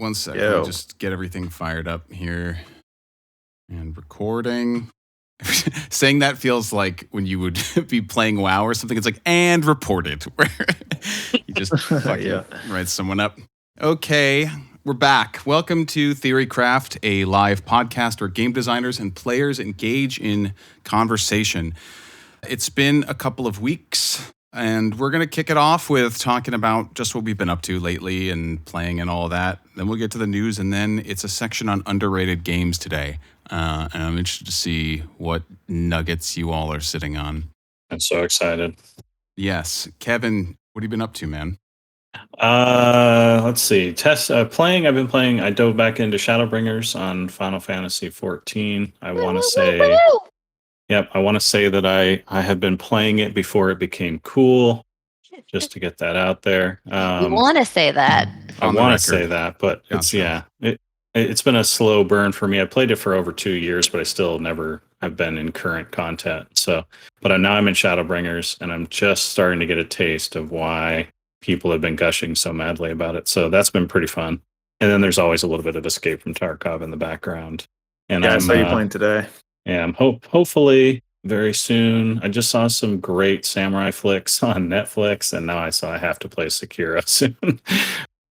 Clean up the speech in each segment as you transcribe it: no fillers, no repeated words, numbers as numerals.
1 second. Let me just get everything fired up here. And recording. Saying that feels like when you would be playing WoW or something. It's like, and reported. Where you just fucking write someone up. Okay, we're back. Welcome to Theorycraft, a live podcast where game designers and players engage in conversation. It's been a couple of weeks, and we're going to kick it off with talking about just what we've been up to lately and playing and all of that. Then we'll get to the news, and then it's a section on underrated games today. And I'm interested to see what nuggets you all are sitting on. I'm so excited. Yes. Kevin, what have you been up to, man? Let's see. Playing. I've been playing. I dove back into Shadowbringers on Final Fantasy 14. I want to say... Yep, I want to say that I have been playing it before it became cool, just to get that out there. You want to say that. I want to say that, but it's been a slow burn for me. I played it for over 2 years, but I still never have been in current content. So, but now I'm in Shadowbringers, and I'm just starting to get a taste of why people have been gushing so madly about it. So that's been pretty fun. And then there's always a little bit of Escape from Tarkov in the background. And I saw you playing today. Yeah, I'm hopefully very soon. I just saw some great samurai flicks on Netflix, and now I have to play Sekiro soon.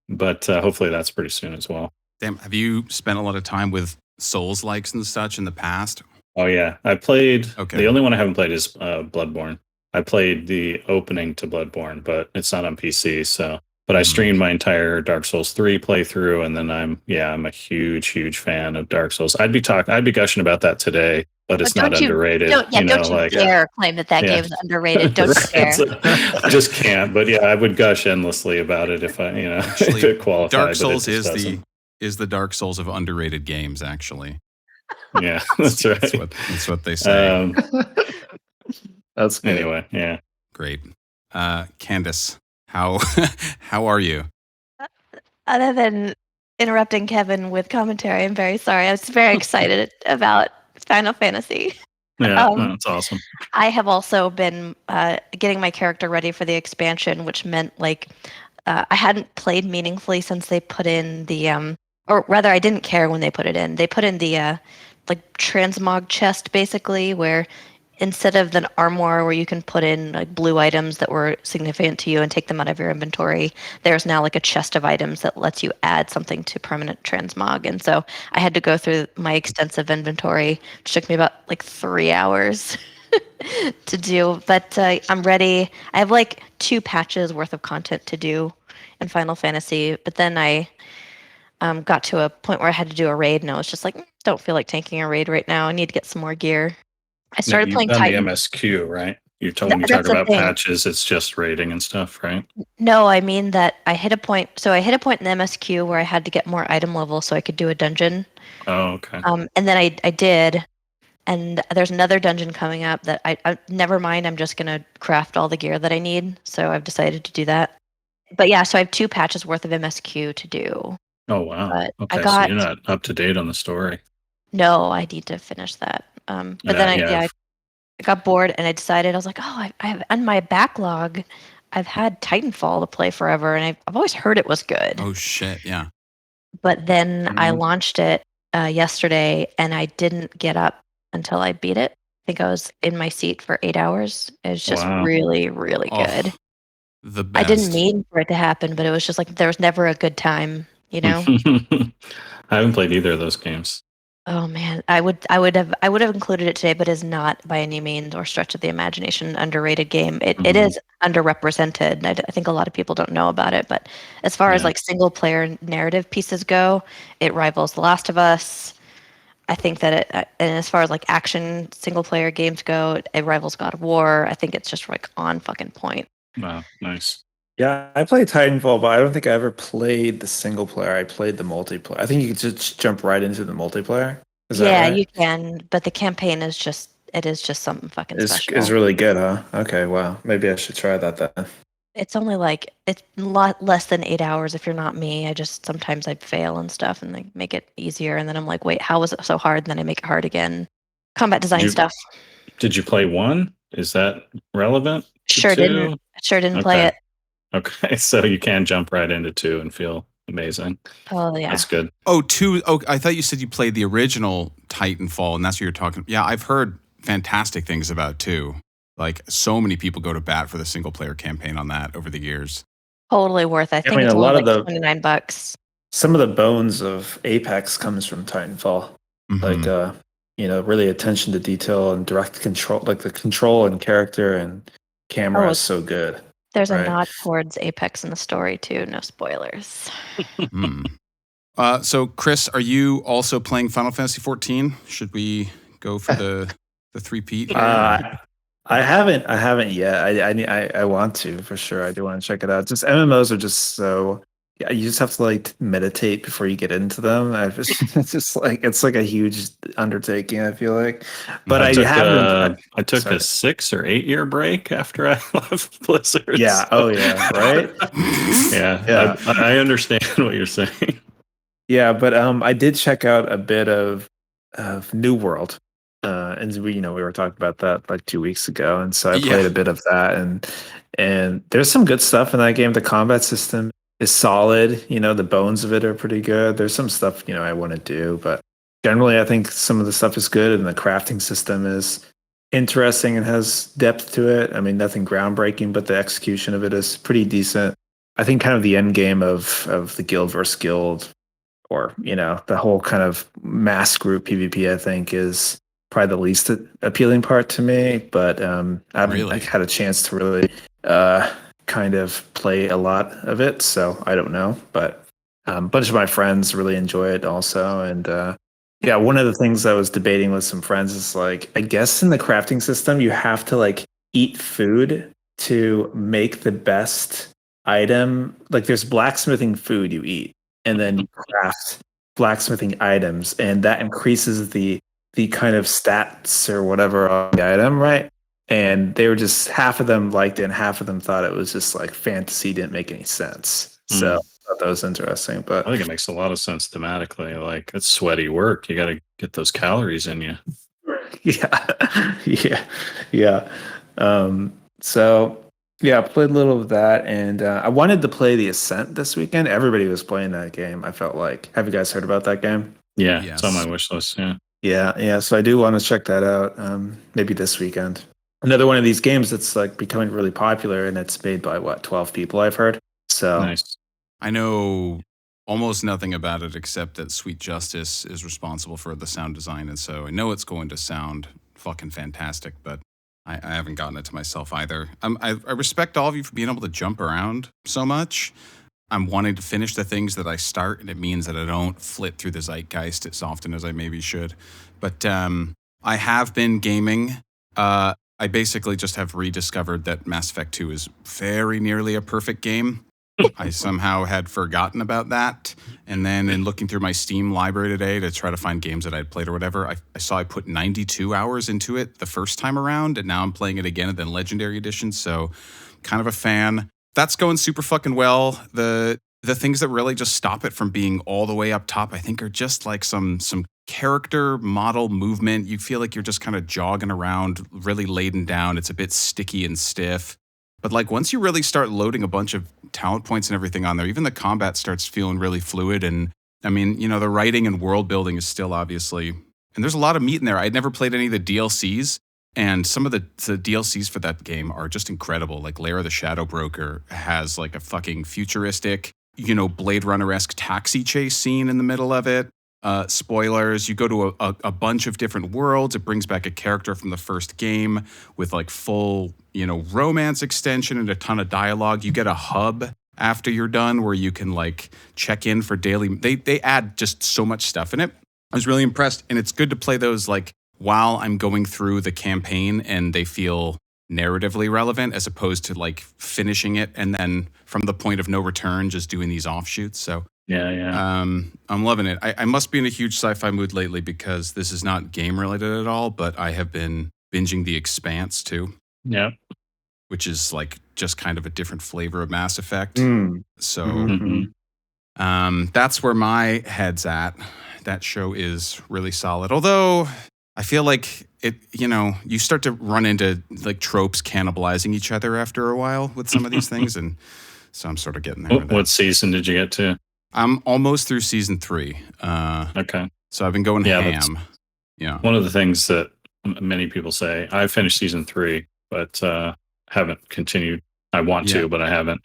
But hopefully that's pretty soon as well. Damn, have you spent a lot of time with Souls-likes and such in the past? Oh, yeah. I played... Okay. The only one I haven't played is Bloodborne. I played the opening to Bloodborne, but it's not on PC, so... But I streamed my entire Dark Souls 3 playthrough, and then I'm a huge fan of Dark Souls. I'd be gushing about that today, but it's not underrated. Don't you dare claim that game is underrated. Don't you dare. I just can't. But yeah, I would gush endlessly about it if actually, if it qualified. Dark Souls is the Dark Souls of underrated games, actually. Yeah, that's right. That's what they say. That's good. Anyway, yeah. Great. Candace, how are you? Other than interrupting Kevin with commentary, I'm very sorry. I was very excited about Final Fantasy. Yeah, that's awesome. I have also been getting my character ready for the expansion, which meant I hadn't played meaningfully since they put in the or rather, I didn't care when they put it in. They put in the transmog chest, basically, where instead of the armoire where you can put in blue items that were significant to you and take them out of your inventory, there's now a chest of items that lets you add something to permanent transmog. And so I had to go through my extensive inventory, which took me about 3 hours to do. But I'm ready. I have 2 patches worth of content to do in Final Fantasy, but then I got to a point where I had to do a raid, and I was just don't feel like tanking a raid right now. I need to get some more gear. I started playing Titan. The MSQ, right? You talk about patches, it's just raiding and stuff, right? No, I mean that I hit a point. So I hit a point in the MSQ where I had to get more item level so I could do a dungeon. Oh, okay. And then I did. And there's another dungeon coming up that I never mind. I'm just going to craft all the gear that I need. So I've decided to do that. But yeah, so I have 2 patches worth of MSQ to do. Oh, wow. Okay, so you're not up to date on the story. No, I need to finish that. But then I got bored and I decided, I was I have on my backlog, I've had Titanfall to play forever, and I've always heard it was good. Oh shit, yeah. But then I launched it yesterday, and I didn't get up until I beat it. I think I was in my seat for 8 hours. It was just really, really good. The best. I didn't mean for it to happen, but it was just there was never a good time, I haven't played either of those games. Oh man, I would have included it today, but is not by any means or stretch of the imagination an underrated game. It is underrepresented. I think a lot of people don't know about it, but as far as single player narrative pieces go, it rivals The Last of Us. I think that and as far as action single player games go, it rivals God of War. I think it's just on fucking point. Wow, nice. Yeah, I played Titanfall, but I don't think I ever played the single player. I played the multiplayer. I think you could just jump right into the multiplayer. Is that right? You can, but the campaign is just something fucking special. It's really good, huh? Okay, wow. Maybe I should try that then. It's only it's a lot less than 8 hours if you're not me. I just sometimes I fail and stuff and make it easier, and then I'm wait, how was it so hard? And then I make it hard again. Combat design stuff. Did you play 1? Is that relevant? Sure didn't play it. Okay, so you can jump right into 2 and feel amazing. Oh yeah. That's good. Oh, I thought you said you played the original Titanfall, and that's what you're talking. Yeah, I've heard fantastic things about 2. Like, so many people go to bat for the single player campaign on that over the years. Totally worth. I think mean, it's a only lot like of $29. some of the bones of Apex comes from Titanfall. Mhm. Like, really attention to detail and direct control, like the control and character and camera Oh, is so good. There's a Right. nod towards Apex in the story too. No spoilers. Hmm. So, Chris, are you also playing Final Fantasy 14? Should we go for the three-peat here? I haven't yet. I want to for sure. I do want to check it out. Just MMOs are just so. Yeah, you just have to like meditate before you get into them. It's just like it's like a huge undertaking. I feel like, but I haven't. I took a 6 or 8 year break after I left Blizzard. Yeah. So. Oh yeah. Right. Yeah. I understand what you're saying. Yeah, but I did check out a bit of New World, and we were talking about that like 2 weeks ago, and so I played a bit of that, and there's some good stuff in that game. The combat system is solid. The bones of it are pretty good. There's some stuff I want to do, but generally I think some of the stuff is good, and the crafting system is interesting and has depth to it. I mean, nothing groundbreaking, but the execution of it is pretty decent. I think kind of the end game of the guild versus guild, or the whole kind of mass group PvP, I think is probably the least appealing part to me. But I haven't like, had a chance to really kind of play a lot of it, so I don't know. But a bunch of my friends really enjoy it also, and one of the things I was debating with some friends is like, I guess in the crafting system you have to like eat food to make the best item. Like there's blacksmithing food you eat, and then you craft blacksmithing items, and that increases the kind of stats or whatever on the item, right? And they were just, half of them liked it and half of them thought it was just like fantasy, didn't make any sense. So I thought that was interesting. But I think it makes a lot of sense thematically. Like, it's sweaty work. You got to get those calories in you. Yeah. So yeah, I played a little of that, and I wanted to play The Ascent this weekend. Everybody was playing that game, I felt like. Have you guys heard about that game? Yeah, It's on my wish list, yeah. Yeah, so I do want to check that out, maybe this weekend. Another one of these games that's like becoming really popular, and it's made by 12 people, I've heard. So nice. I know almost nothing about it except that Sweet Justice is responsible for the sound design, and so I know it's going to sound fucking fantastic, but I haven't gotten it to myself either. I respect all of you for being able to jump around so much. I'm wanting to finish the things that I start, and it means that I don't flit through the zeitgeist as often as I maybe should. But I have been gaming. I basically just have rediscovered that Mass Effect 2 is very nearly a perfect game. I somehow had forgotten about that. And then in looking through my Steam library today to try to find games that I'd played or whatever, I saw I put 92 hours into it the first time around, and now I'm playing it again in the Legendary Edition, so kind of a fan. That's going super fucking well. The things that really just stop it from being all the way up top, I think, are just like some character model movement. You feel like you're just kind of jogging around, really laden down. It's a bit sticky and stiff. But like once you really start loading a bunch of talent points and everything on there, even the combat starts feeling really fluid. And I mean, the writing and world building is still obviously, and there's a lot of meat in there. I'd never played any of the DLCs, and some of the DLCs for that game are just incredible. Like Lair of the Shadow Broker has like a fucking futuristic, Blade Runner-esque taxi chase scene in the middle of it. Spoilers, you go to a bunch of different worlds. It brings back a character from the first game with like full, romance extension and a ton of dialogue. You get a hub after you're done where you can like check in for daily. They add just so much stuff in it. I was really impressed, and it's good to play those like while I'm going through the campaign and they feel narratively relevant, as opposed to like finishing it and then from the point of no return just doing these offshoots. So yeah. I'm loving it. I must be in a huge sci-fi mood lately because this is not game related at all, but I have been binging The Expanse too. Yeah. Which is like just kind of a different flavor of Mass Effect. Mm-hmm. So that's where my head's at. That show is really solid. Although I feel like it, you start to run into like tropes cannibalizing each other after a while with some of these things. And so I'm sort of getting there. What season did you get to? I'm almost through season 3. Okay. So I've been going ham. Yeah. One of the things that many people say, I finished season 3, but haven't continued. I want to, but I haven't.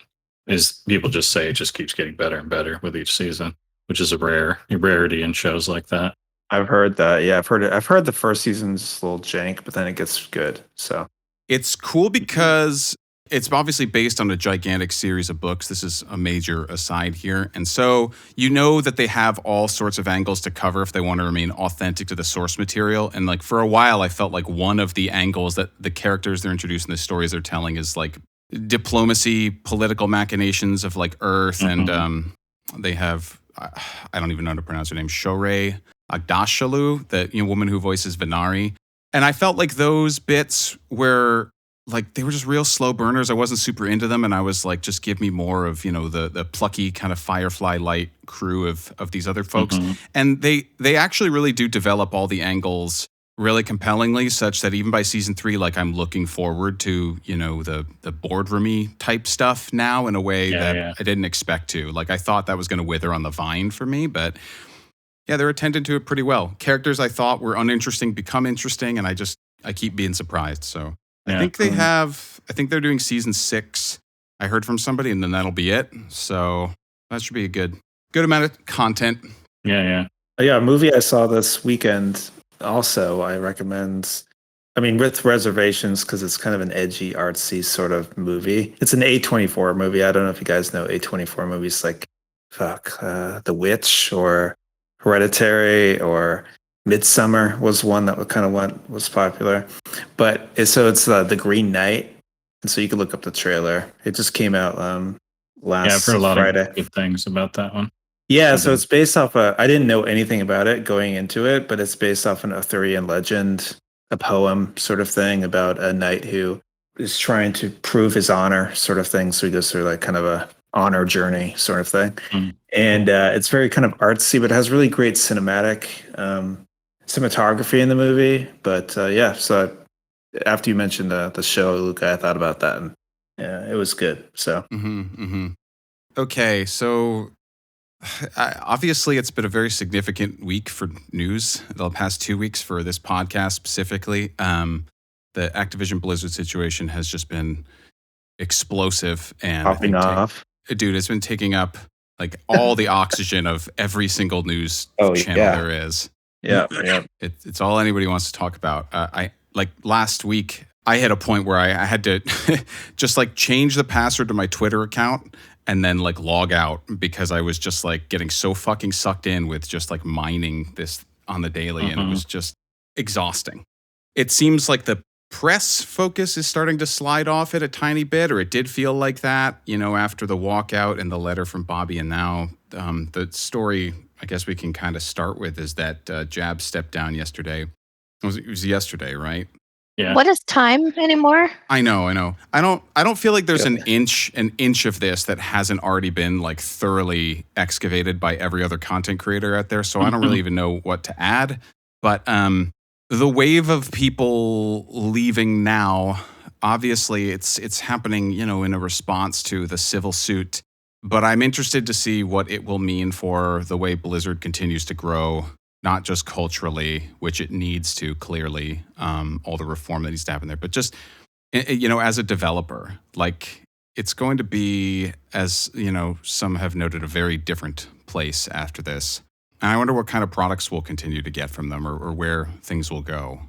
Is people just say it just keeps getting better and better with each season, which is a rarity in shows like that. I've heard that. Yeah, I've heard it. I've heard the first season's a little jank, but then it gets good. So it's cool because it's obviously based on a gigantic series of books. This is a major aside here. And so you know that they have all sorts of angles to cover if they want to remain authentic to the source material. And like for a while, I felt like one of the angles that the characters they're introducing, the stories they're telling is like diplomacy, political machinations of like Earth. And they have, I don't even know how to pronounce her name, Shorey Agdashalu, the woman who voices Venari. And I felt like those bits were like, they were just real slow burners. I wasn't super into them. And I was like, just give me more of, the plucky kind of Firefly light crew of these other folks. And they actually really do develop all the angles really compellingly, such that even by season 3, like I'm looking forward to, the boardroomy type stuff now in a way I didn't expect to. Like I thought that was going to wither on the vine for me, but yeah, they're attending to it pretty well. Characters I thought were uninteresting become interesting, and I keep being surprised. So I think they're doing season 6. I heard from somebody, and then that'll be it. So that should be a good amount of content. Yeah. A movie I saw this weekend also I recommend. I mean, with reservations, because it's kind of an edgy, artsy sort of movie. It's an A24 movie. I don't know if you guys know A24 movies like The Witch or Hereditary or Midsummer was one that was popular. But it's The Green Knight, and so you can look up the trailer. It just came out last I've heard a lot Friday. Of good things about that one. Yeah, so it's based off I didn't know anything about it going into it, but it's based off an Arthurian legend, a poem sort of thing about a knight who is trying to prove his honor sort of thing. So he goes through like kind of a honor journey sort of thing. And it's very kind of artsy, but it has really great cinematic cinematography in the movie. But so after you mentioned the show, Luca, I thought about that, and yeah, it was good. So Okay, so obviously it's been a very significant week for news the past 2 weeks for this podcast specifically. The Activision-Blizzard situation has just been explosive and popping off. Dude, it's been taking up like all the oxygen of every single news channel there is. Yeah. It's all anybody wants to talk about. I like last week, I had a point where I had to just like change the password to my Twitter account and then like log out because I was just like getting so fucking sucked in with just like mining this on the daily, and it was just exhausting. It seems like the press focus is starting to slide off it a tiny bit, or it did feel like that, after the walkout and the letter from Bobby. And now the story, I guess we can kind of start with, is that Jab stepped down yesterday. It was yesterday, right? Yeah. What is time anymore? I know. I don't feel like there's an inch of this that hasn't already been like thoroughly excavated by every other content creator out there. So I don't really even know what to add. But the wave of people leaving now, obviously it's happening, in a response to the civil suit. But I'm interested to see what it will mean for the way Blizzard continues to grow, not just culturally, which it needs to clearly, all the reform that needs to happen there, but just, as a developer, like it's going to be, as, some have noted, a very different place after this. And I wonder what kind of products we'll continue to get from them, or where things will go.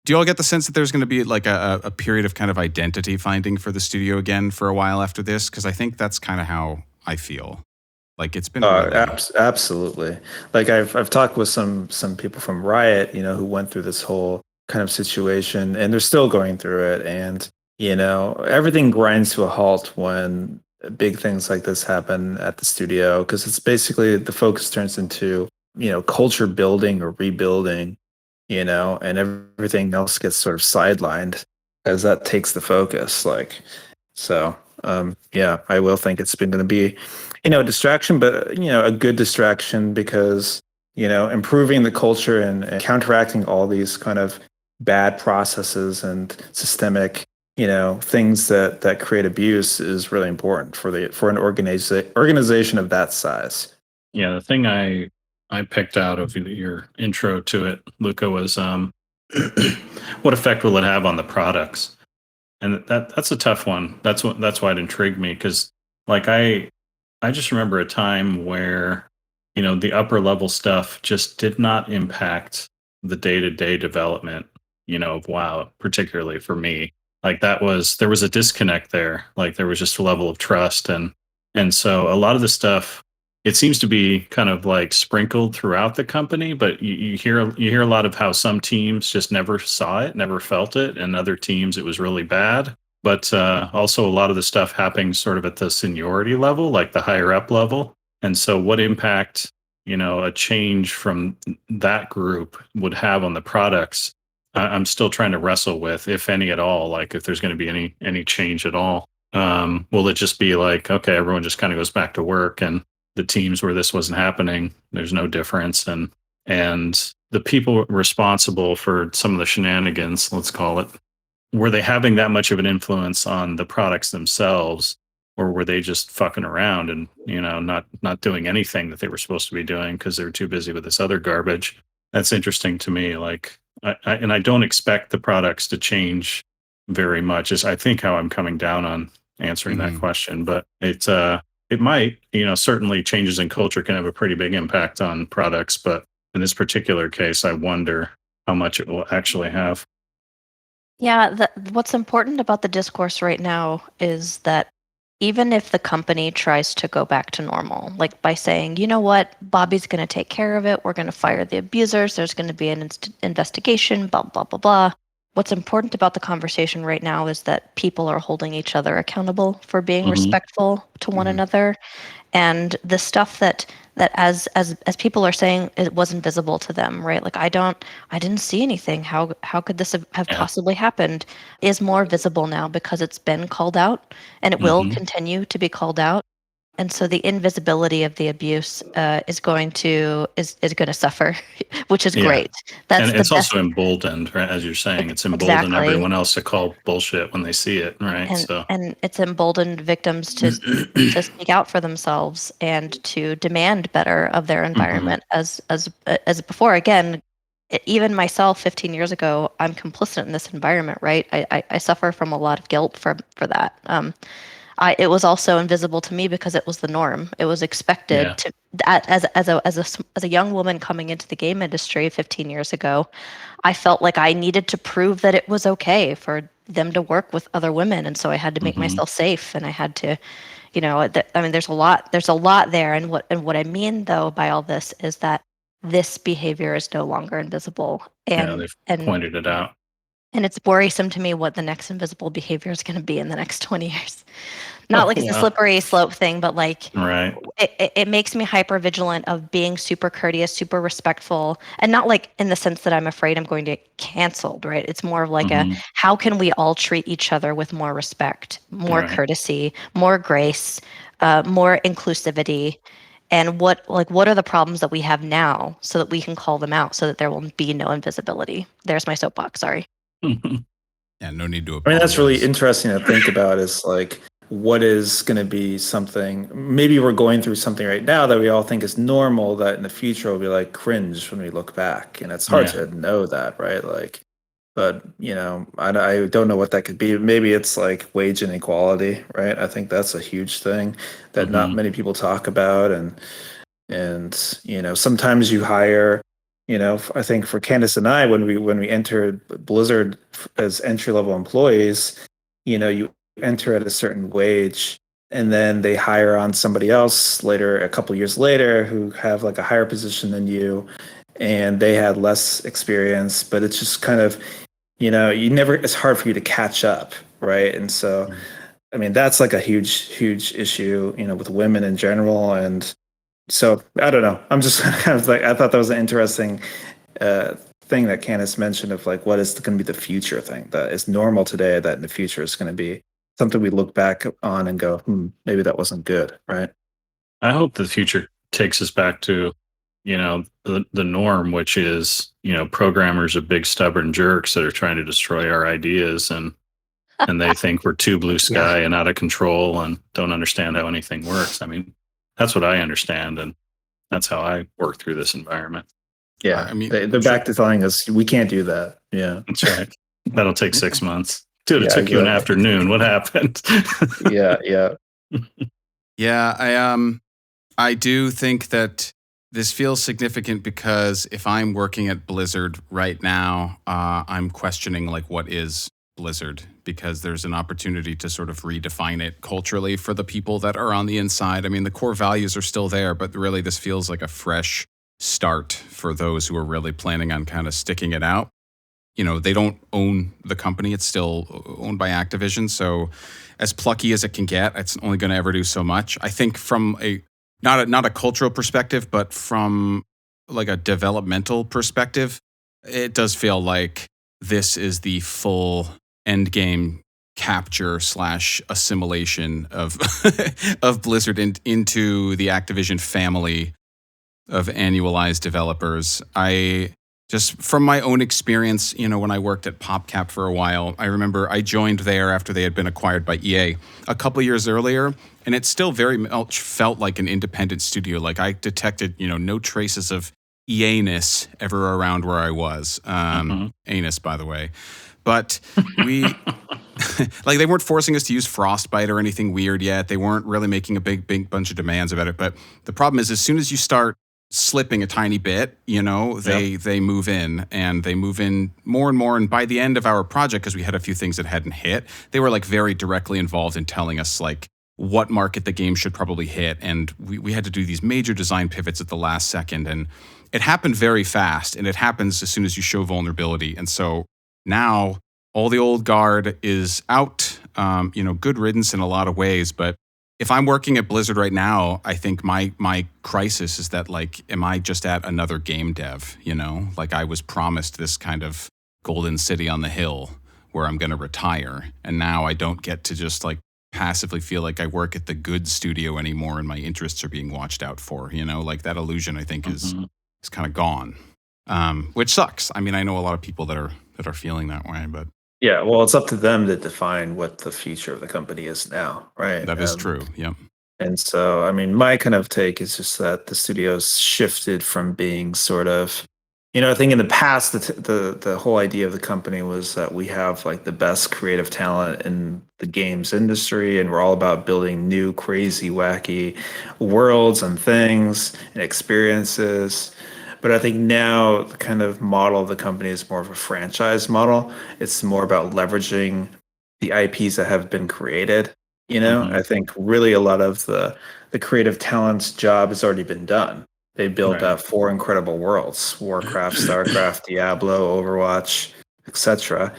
Do you all get the sense that there's going to be like a period of kind of identity finding for the studio again for a while after this? Because I think that's kind of how I feel. Like it's been absolutely. Like I've talked with some people from Riot, who went through this whole kind of situation, and they're still going through it. And everything grinds to a halt when big things like this happen at the studio, because it's basically the focus turns into culture building or rebuilding, and everything else gets sort of sidelined as that takes the focus. I will think it's been going to be a distraction, but a good distraction, because improving the culture and counteracting all these kind of bad processes and systemic things that create abuse is really important for an organization of that size. Yeah, the thing I picked out of your intro to it, Luca, was what effect will it have on the products? And that's a tough one. That's why it intrigued me, because like I just remember a time where the upper level stuff just did not impact the day-to-day development of WoW, particularly for me. Like there was a disconnect there. Like there was just a level of trust, and so a lot of the stuff, it seems to be kind of like sprinkled throughout the company, but you hear a lot of how some teams just never saw it, never felt it, and other teams it was really bad. But also a lot of the stuff happening sort of at the seniority level, like the higher up level. And so what impact a change from that group would have on the products, I'm still trying to wrestle with, if any at all, like if there's going to be any change at all. Will it just be like, okay, everyone just kind of goes back to work, and the teams where this wasn't happening, there's no difference, and the people responsible for some of the shenanigans, let's call it, were they having that much of an influence on the products themselves, or were they just fucking around and not doing anything that they were supposed to be doing because they were too busy with this other garbage? That's interesting to me. Like, I don't expect the products to change very much, is I think how I'm coming down on answering that question. But it might, certainly changes in culture can have a pretty big impact on products, but in this particular case, I wonder how much it will actually have. Yeah, what's important about the discourse right now is that even if the company tries to go back to normal, like by saying, you know what, Bobby's going to take care of it, we're going to fire the abusers, there's going to be an investigation, blah, blah, blah, blah. What's important about the conversation right now is that people are holding each other accountable for being respectful to one another. And the stuff that as people are saying, it wasn't visible to them, right? Like I didn't see anything. How could this have possibly happened? Is more visible now because it's been called out, and it will continue to be called out. And so the invisibility of the abuse is going to suffer, which is great. That's and it's also emboldened, right? As you're saying, it's emboldened everyone else to call bullshit when they see it, right? And it's emboldened victims to speak out for themselves and to demand better of their environment. As before, again, even myself 15 years ago, I'm complicit in this environment, right? I suffer from a lot of guilt for that. It was also invisible to me because it was the norm. It was expected to, as a young woman coming into the game industry 15 years ago, I felt like I needed to prove that it was okay for them to work with other women, and so I had to make myself safe, and I had to, there's a lot there, and what I mean though by all this is that this behavior is no longer invisible, and they've pointed it out. And it's worrisome to me what the next invisible behavior is going to be in the next 20 years. Not like it's a slippery slope thing, but like it makes me hyper vigilant of being super courteous, super respectful, and not like in the sense that I'm afraid I'm going to get canceled, right? It's more of like how can we all treat each other with more respect, more courtesy, more grace, more inclusivity, and what are the problems that we have now so that we can call them out so that there will be no invisibility. There's my soapbox, sorry. Yeah, no need to apologize. I mean, that's really interesting to think about, is like, what is going to be something, maybe we're going through something right now that we all think is normal, that in the future will be like cringe when we look back. And it's hard to know that, right? Like, but I don't know what that could be. Maybe it's like wage inequality, right? I think that's a huge thing that not many people talk about. And sometimes you hire, I think for Candace and I, when we entered Blizzard as entry-level employees, you enter at a certain wage, and then they hire on somebody else later, a couple years later, who have like a higher position than you, and they had less experience, but it's just kind of, it's hard for you to catch up, right? And so, I mean, that's like a huge issue, with women in general. And so I don't know. I'm just kind of like, I thought that was an interesting thing that Candace mentioned of like, what is going to be the future thing that is normal today that in the future is going to be something we look back on and go, maybe that wasn't good, right? I hope the future takes us back to, the norm, which is, programmers are big stubborn jerks that are trying to destroy our ideas, and they think we're too blue sky and out of control and don't understand how anything works. I mean, that's what I understand. And That's how I work through this environment. Yeah, I mean, they're back to telling us we can't do that. Yeah, that's right. That'll take 6 months. Dude, it took you an afternoon. What happened? yeah. Yeah, I do think that this feels significant because if I'm working at Blizzard right now, I'm questioning like what is Blizzard, because there's an opportunity to sort of redefine it culturally for the people that are on the inside. I mean, the core values are still there, but really this feels like a fresh start for those who are really planning on kind of sticking it out. You know, they don't own the company. It's still owned by Activision. So as plucky as it can get, it's only going to ever do so much. I think from not a cultural perspective, but from like a developmental perspective, it does feel like this is the full end game capture / assimilation of of Blizzard into the Activision family of annualized developers. I just from my own experience, you know, when I worked at PopCap for a while, I remember I joined there after they had been acquired by EA a couple years earlier, and it still very much felt like an independent studio. Like I detected, you know, no traces of EA-ness ever around where I was. Anus, by the way. But we, like they weren't forcing us to use Frostbite or anything weird yet. They weren't really making a big bunch of demands about it. But the problem is as soon as you start slipping a tiny bit, you know, they move in, and they move in more and more. And by the end of our project, because we had a few things that hadn't hit, they were like very directly involved in telling us like what market the game should probably hit. And we had to do these major design pivots at the last second. And it happened very fast, and it happens as soon as you show vulnerability. And so now all the old guard is out, you know, good riddance in a lot of ways. But if I'm working at Blizzard right now, I think my crisis is that, like, am I just at another game dev, you know? Like, I was promised this kind of golden city on the hill where I'm going to retire, and now I don't get to just, like, passively feel like I work at the good studio anymore and my interests are being watched out for, you know? Like, that illusion, I think, is kind of gone, which sucks. I mean, I know a lot of people that are feeling that way, but... Yeah, well, it's up to them to define what the future of the company is now, right? That is true, yeah. And so, I mean, my kind of take is just that the studio's shifted from being sort of, you know, I think in the past, the whole idea of the company was that we have like the best creative talent in the games industry, and we're all about building new, crazy, wacky worlds and things and experiences. But I think now the kind of model of the company is more of a franchise model. It's more about leveraging the IPs that have been created. You know, I think really a lot of the creative talent's job has already been done. They built out 4 incredible worlds: Warcraft, Starcraft, Diablo, Overwatch, etc.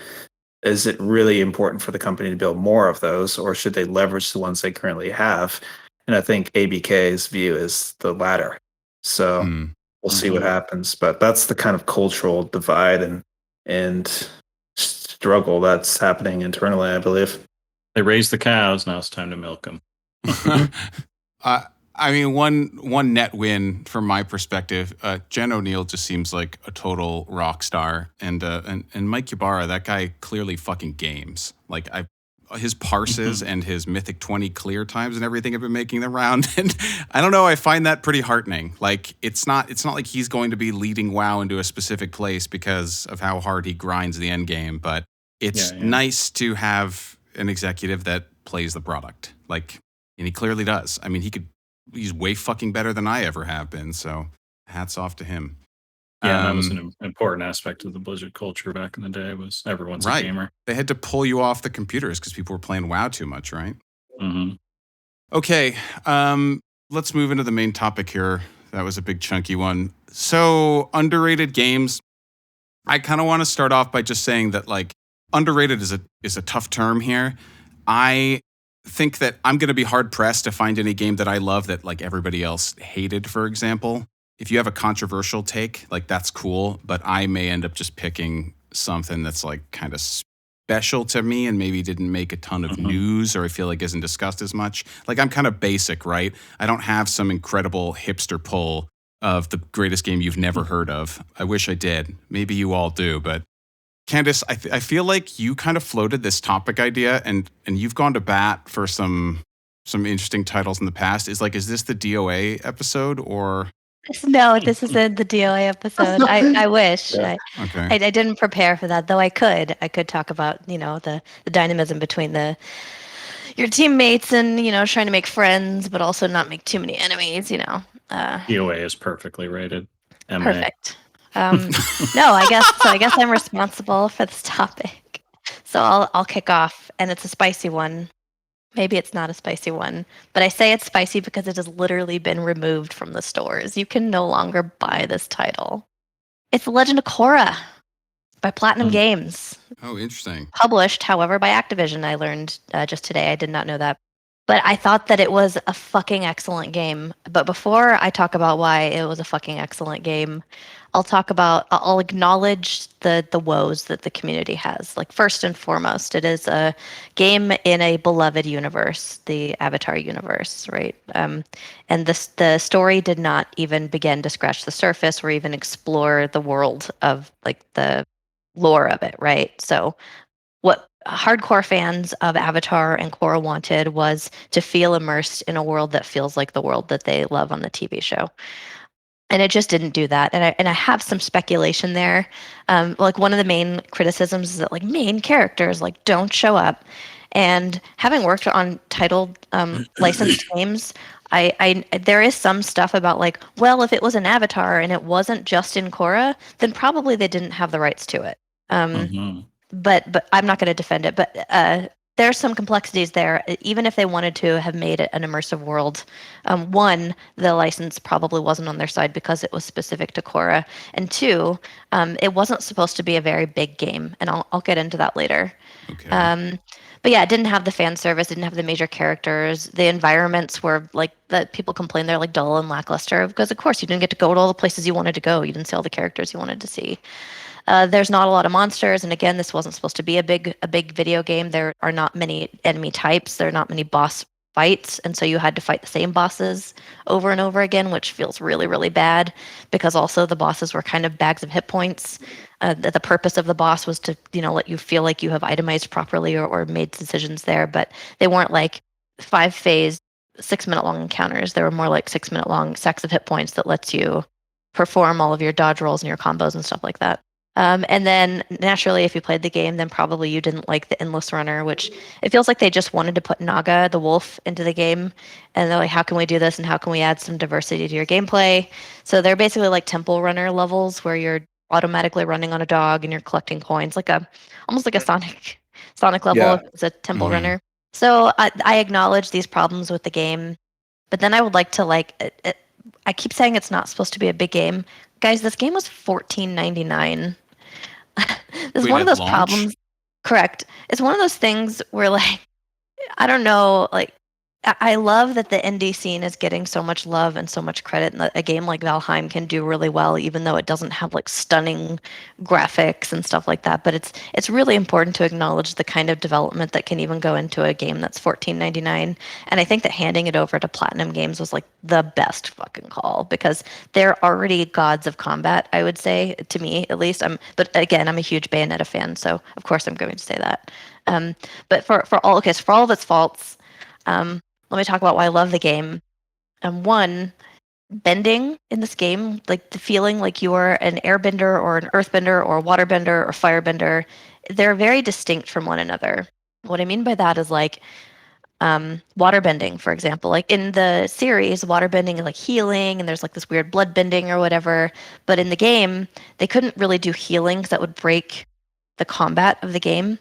Is it really important for the company to build more of those, or should they leverage the ones they currently have? And I think ABK's view is the latter. So we'll see what happens. But that's the kind of cultural divide and struggle that's happening internally, I believe. They raised the cows. Now it's time to milk them. I mean, one net win from my perspective, Jen O'Neill just seems like a total rock star, and Mike Ybarra, that guy clearly fucking games. Like his parses and his Mythic 20 clear times and everything have been making the round, and I don't know, I find that pretty heartening. Like it's not like he's going to be leading WoW into a specific place because of how hard he grinds the end game, but it's nice to have an executive that plays the product. Like, and he clearly does. I mean, he's way fucking better than I ever have been. So hats off to him. Yeah, that was an important aspect of the Blizzard culture back in the day, was everyone's a gamer. They had to pull you off the computers because people were playing WoW too much, right? Okay, let's move into the main topic here. That was a big chunky one. So underrated games. I kind of want to start off by just saying that, like, underrated is a tough term here. I think that I'm going to be hard pressed to find any game that I love that like everybody else hated, for example. If you have a controversial take, like that's cool, but I may end up just picking something that's like kind of special to me and maybe didn't make a ton of news, or I feel like isn't discussed as much. Like I'm kind of basic, right? I don't have some incredible hipster pull of the greatest game you've never heard of. I wish I did. Maybe you all do, but Candace, I feel like you kind of floated this topic idea, and you've gone to bat for some interesting titles in the past. Is this the DOA episode, or No, this isn't the DOA episode. I wish. Yeah. Okay. I didn't prepare for that, though I could. I could talk about, the dynamism between your teammates and, trying to make friends, but also not make too many enemies, DOA is perfectly rated. MA. Perfect. No, I guess I'm responsible for this topic. So I'll kick off, and it's a spicy one. Maybe it's not a spicy one, but I say it's spicy because it has literally been removed from the stores. You can no longer buy this title. It's The Legend of Korra by Platinum Games. Oh, interesting. Published, however, by Activision. I learned just today. I did not know that. But I thought that it was a fucking excellent game. But before I talk about why it was a fucking excellent game, I'll acknowledge the woes that the community has. Like, first and foremost, it is a game in a beloved universe, the Avatar universe, right? And the story did not even begin to scratch the surface or even explore the world of, like, the lore of it, right? So what hardcore fans of Avatar and Korra wanted was to feel immersed in a world that feels like the world that they love on the TV show. And it just didn't do that. And I have some speculation there. Like, one of the main criticisms is that, like, main characters don't show up. And having worked on titled licensed games, I there is some stuff about, like, well, if it was an Avatar and it wasn't just in Korra, then probably they didn't have the rights to it. But I'm not going to defend it. But there's some complexities there. Even if they wanted to have made it an immersive world, one, the license probably wasn't on their side because it was specific to Korra, and two, it wasn't supposed to be a very big game, and I'll get into that later. Okay. But yeah, it didn't have the fan service, it didn't have the major characters. The environments were that people complain they're dull and lackluster because, of course, you didn't get to go to all the places you wanted to go. You didn't see all the characters you wanted to see. There's not a lot of monsters, and again, this wasn't supposed to be a big video game. There are not many enemy types. There are not many boss fights, and so you had to fight the same bosses over and over again, which feels really, really bad because also the bosses were kind of bags of hit points. The purpose of the boss was to let you feel like you have itemized properly or made decisions there, but they weren't like 5-phase 6-minute long encounters. They were more like 6-minute long stacks of hit points that lets you perform all of your dodge rolls and your combos and stuff like that. And then naturally, if you played the game, then probably you didn't like the Endless Runner, which it feels like they just wanted to put Naga, the wolf, into the game. And they're like, how can we do this? And how can we add some diversity to your gameplay? So they're basically like Temple Runner levels where you're automatically running on a dog and you're collecting coins, almost like a Sonic level. Yeah. It's a Temple Runner. So I acknowledge these problems with the game, but then I would like to I keep saying it's not supposed to be a big game. Guys, this game was $14.99. This is one of those problems. Correct. It's one of those things where, I don't know, I love that the indie scene is getting so much love and so much credit, and that a game like Valheim can do really well, even though it doesn't have stunning graphics and stuff like that. But it's really important to acknowledge the kind of development that can even go into a game that's $14.99. And I think that handing it over to Platinum Games was the best fucking call because they're already gods of combat, I would say, to me at least. But again, I'm a huge Bayonetta fan, so of course I'm going to say that. But for all of its faults. Let me talk about why I love the game. One, bending in this game, the feeling like you are an airbender or an earthbender or a waterbender or firebender, they're very distinct from one another. What I mean by that is waterbending, for example. In the series, waterbending is healing and there's this weird blood bending or whatever. But in the game, they couldn't really do healing because that would break the combat of the game.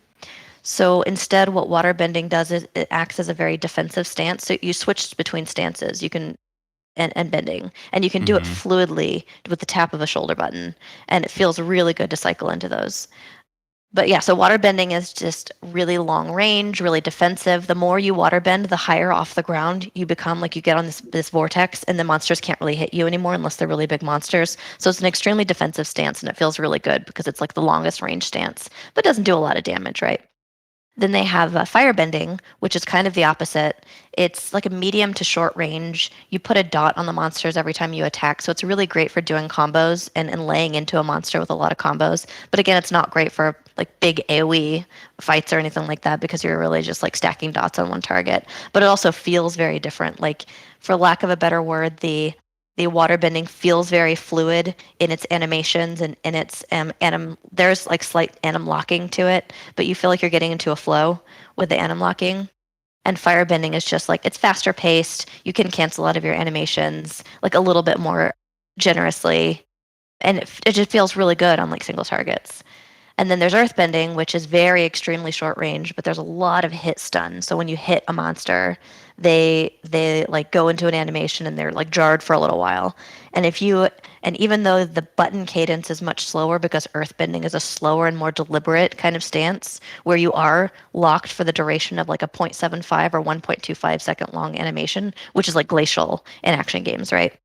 So instead, what waterbending does is it acts as a very defensive stance. So you switch between stances. You can and bending, and you can do it fluidly with the tap of a shoulder button, and it feels really good to cycle into those. But yeah, so waterbending is just really long range, really defensive. The more you waterbend, the higher off the ground you become. You get on this vortex, and the monsters can't really hit you anymore unless they're really big monsters. So it's an extremely defensive stance, and it feels really good because it's the longest range stance, but doesn't do a lot of damage, right? Then they have firebending, which is kind of the opposite. It's a medium to short range. You put a dot on the monsters every time you attack, so it's really great for doing combos and laying into a monster with a lot of combos. But again, it's not great for big AoE fights or anything like that because you're really just stacking dots on one target. But it also feels very different. For lack of a better word, the The waterbending feels very fluid in its animations and in its there's like slight anim locking to it, but you feel like you're getting into a flow with the anim locking. And firebending is just like it's faster paced. You can cancel out of your animations like a little bit more generously, and it just feels really good on like single targets. And then there's earthbending, which is very extremely short range, but there's a lot of hit stun. So when you hit a monster, they like go into an animation and they're like jarred for a little while. And even though the button cadence is much slower because earthbending is a slower and more deliberate kind of stance where you are locked for the duration of like a 0.75 or 1.25 second long animation, which is like glacial in action games, right?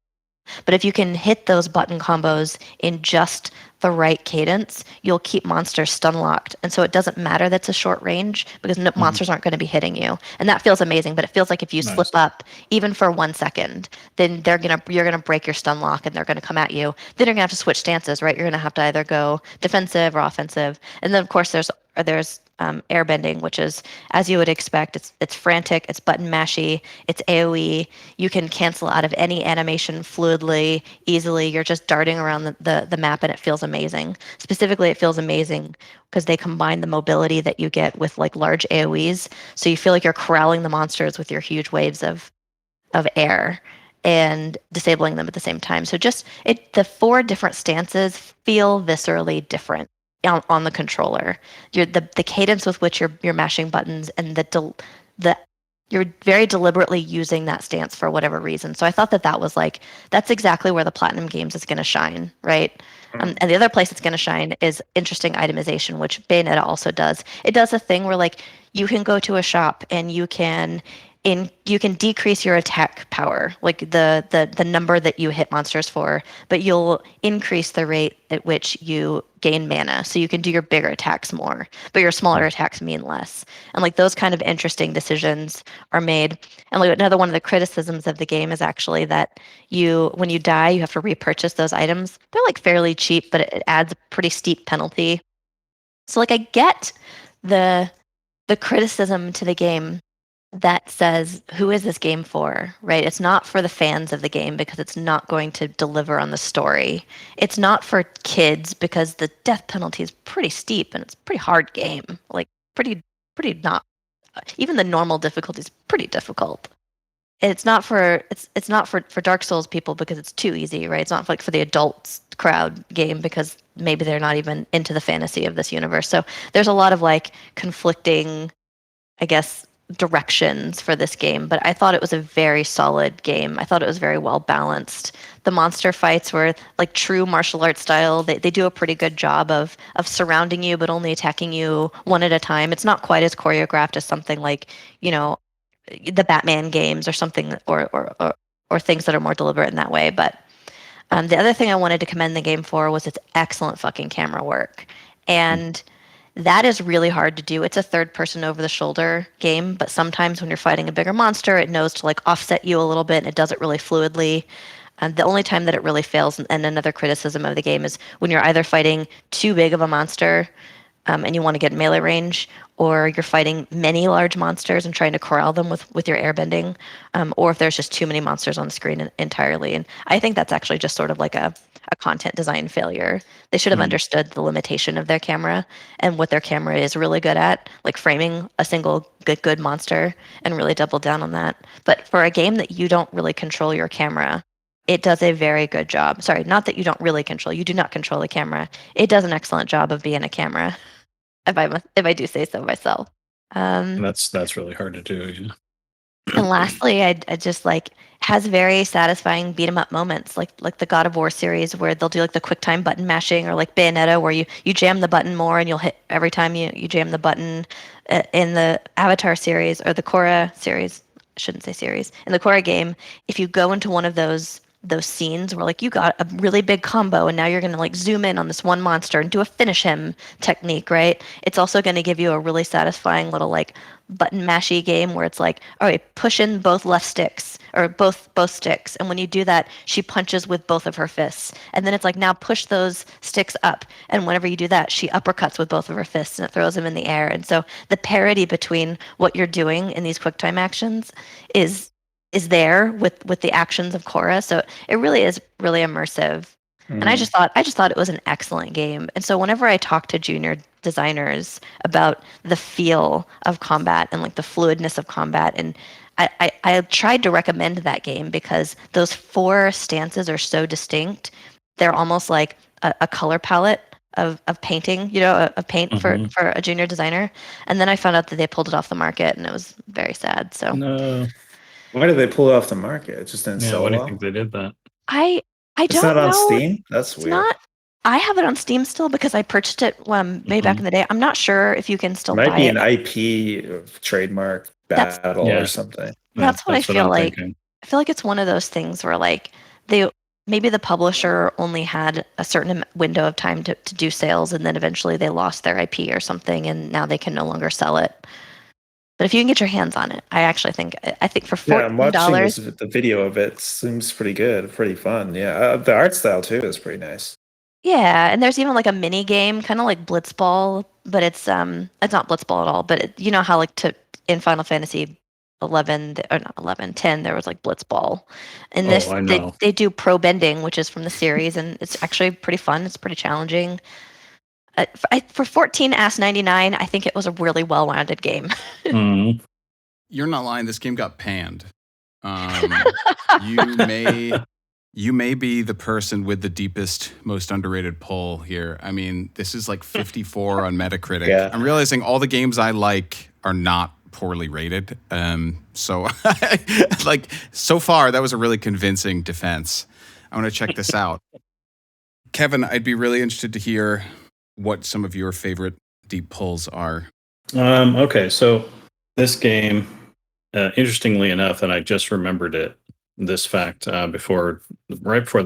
But if you can hit those button combos in just the right cadence, you'll keep monsters stun locked. And so it doesn't matter that's a short range because monsters aren't going to be hitting you. And that feels amazing, but it feels like if you slip up even for 1 second, then you're gonna break your stun lock and they're gonna come at you. Then you're gonna have to switch stances, right? You're gonna have to either go defensive or offensive. And then of course there's airbending, which is as you would expect. It's frantic, it's button mashy, it's AoE. You can cancel out of any animation fluidly, easily. You're just darting around the map and it feels amazing. Specifically, it feels amazing because they combine the mobility that you get with like large AoEs. So you feel like you're corralling the monsters with your huge waves of air and disabling them at the same time. So the 4 different stances feel viscerally different on the controller. The cadence with which you're mashing buttons and you're very deliberately using that stance for whatever reason. So I thought that was like that's exactly where the Platinum Games is going to shine, right? And the other place it's going to shine is interesting itemization, which Bayonetta also does. It does a thing where like you can go to a shop and you can decrease your attack power, like the number that you hit monsters for, but you'll increase the rate at which you gain mana. So you can do your bigger attacks more, but your smaller attacks mean less. And like those kind of interesting decisions are made. And like another one of the criticisms of the game is actually that when you die, you have to repurchase those items. They're like fairly cheap, but it adds a pretty steep penalty. So like I get the criticism to the game that says, who is this game for, right? It's not for the fans of the game because it's not going to deliver on the story. It's not for kids because the death penalty is pretty steep and it's a pretty hard game. Like pretty not, even the normal difficulty is pretty difficult. It's not for Dark Souls people because it's too easy, right? It's not like for the adults crowd game because maybe they're not even into the fantasy of this universe. So there's a lot of like conflicting, I guess, directions for this game, but I thought it was a very solid game. I thought it was very well balanced. The monster fights were like true martial arts style. They do a pretty good job of surrounding you, but only attacking you one at a time. It's not quite as choreographed as something like, the Batman games or something, or things that are more deliberate in that way. But the other thing I wanted to commend the game for was its excellent fucking camera work. And that is really hard to do. It's a third-person over-the-shoulder game, but sometimes when you're fighting a bigger monster, it knows to like offset you a little bit, and it does it really fluidly. The only time that it really fails, and another criticism of the game, is when you're either fighting too big of a monster and you want to get melee range, or you're fighting many large monsters and trying to corral them with your airbending, or if there's just too many monsters on the screen entirely. And I think that's actually just sort of like a content design failure. They should have understood the limitation of their camera and what their camera is really good at, like framing a single good monster, and really double down on that. But for a game that you don't really control your camera, it does a very good job. Sorry, not that you don't really control. You do not control the camera. It does an excellent job of being a camera, if I do say so myself. That's really hard to do. Yeah. And lastly, I just like has very satisfying beat 'em up moments, like the God of War series where they'll do like the quick time button mashing, or like Bayonetta where you jam the button more and you'll hit every time you jam the button. In the Avatar series or the Korra series, I shouldn't say series, in the Korra game, if you go into one of those scenes where like you got a really big combo and now you're going to like zoom in on this one monster and do a finish him technique, right? It's also going to give you a really satisfying little like button mashy game where it's like, all right, push in both left sticks or both sticks, and when you do that, she punches with both of her fists, and then it's like, now push those sticks up, and whenever you do that, she uppercuts with both of her fists and it throws them in the air. And so the parity between what you're doing in these quick time actions is is there with the actions of Korra. So it really is really immersive. And I just thought it was an excellent game. And so whenever I talk to junior designers about the feel of combat and like the fluidness of combat, and I tried to recommend that game because those 4 stances are so distinct. They're almost like a color palette of painting, of paint for a junior designer. And then I found out that they pulled it off the market, and it was very sad. So no. Why did they pull it off the market? It just didn't sell Why do you well? think they did that? I It's don't not on know. Steam? That's It's weird. not. I have it on Steam still because I purchased it way back in the day. I'm not sure if you can still Might buy be it. an IP trademark battle or something. That's what I feel I'm like. thinking. I feel like it's one of those things where like maybe the publisher only had a certain window of time to do sales, and then eventually they lost their IP or something, and now they can no longer sell it. But if you can get your hands on it, I think for $14, I'm watching the video of it. Seems pretty good, pretty fun. Yeah, the art style too is pretty nice. Yeah, and there's even like a mini game, kind of like Blitzball, but it's not Blitzball at all. But you know how like in Final Fantasy 11 or not 11, 10, there was like Blitzball. And this I know. they do pro bending, which is from the series, and it's actually pretty fun. It's pretty challenging. For $14.99, I think it was a really well-rounded game. You're not lying. This game got panned. You may be the person with the deepest, most underrated pull here. I mean, this is like 54 on Metacritic. Yeah. I'm realizing all the games I like are not poorly rated. So like so far, that was a really convincing defense. I want to check this out. Kevin, I'd be really interested to hear what some of your favorite deep pulls are. Okay, so this game, interestingly enough, and I just remembered this fact right before the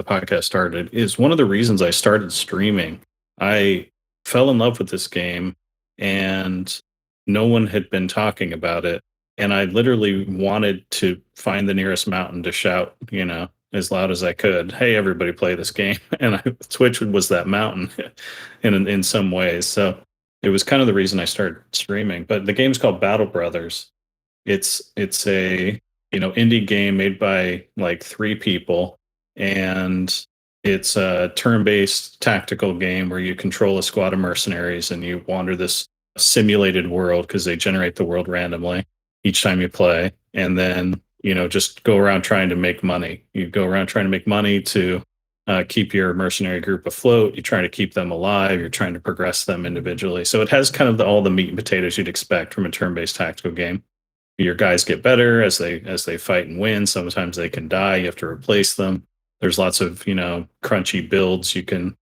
podcast started, is one of the reasons I started streaming. I fell in love with this game, and no one had been talking about it. And I literally wanted to find the nearest mountain to shout, as loud as I could, "Hey, everybody, play this game!" And Twitch was that mountain, in some ways. So it was kind of the reason I started streaming. But the game's called Battle Brothers. It's a indie game made by like 3 people, and it's a turn-based tactical game where you control a squad of mercenaries and you wander this simulated world because they generate the world randomly each time you play, and then just go around trying to make money. You go around trying to make money to keep your mercenary group afloat. You try to keep them alive. You're trying to progress them individually. So it has kind of all the meat and potatoes you'd expect from a turn-based tactical game. Your guys get better as they fight and win. Sometimes they can die. You have to replace them. There's lots of crunchy builds you can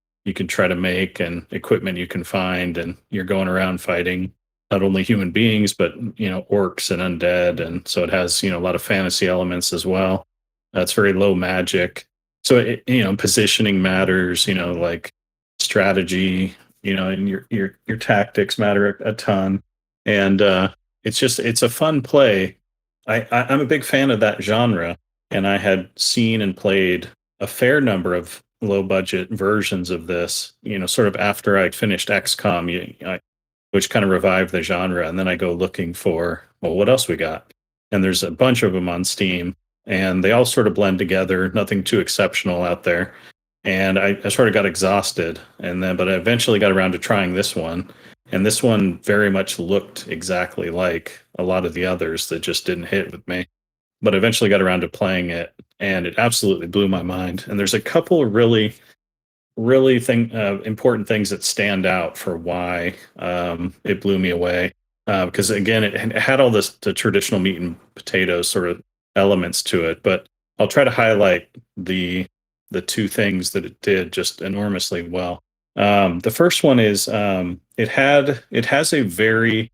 try to make and equipment you can find, and you're going around fighting not only human beings but orcs and undead, and so it has a lot of fantasy elements as well. It's very low magic, so positioning matters. Like strategy, and your tactics matter a ton, and it's a fun play. I'm a big fan of that genre, and I had seen and played a fair number of low budget versions of this, sort of after I'd finished XCOM, which kind of revived the genre. And then I go looking for, well, what else we got? And there's a bunch of them on Steam, and they all sort of blend together, nothing too exceptional out there. And I sort of got exhausted, but I eventually got around to trying this one. And this one very much looked exactly like a lot of the others that just didn't hit with me. But I eventually got around to playing it, and it absolutely blew my mind. And there's a couple of really important things that stand out for why it blew me away. Because again, it had all the traditional meat and potatoes sort of elements to it. But I'll try to highlight the 2 things that it did just enormously well. The first one is it has a very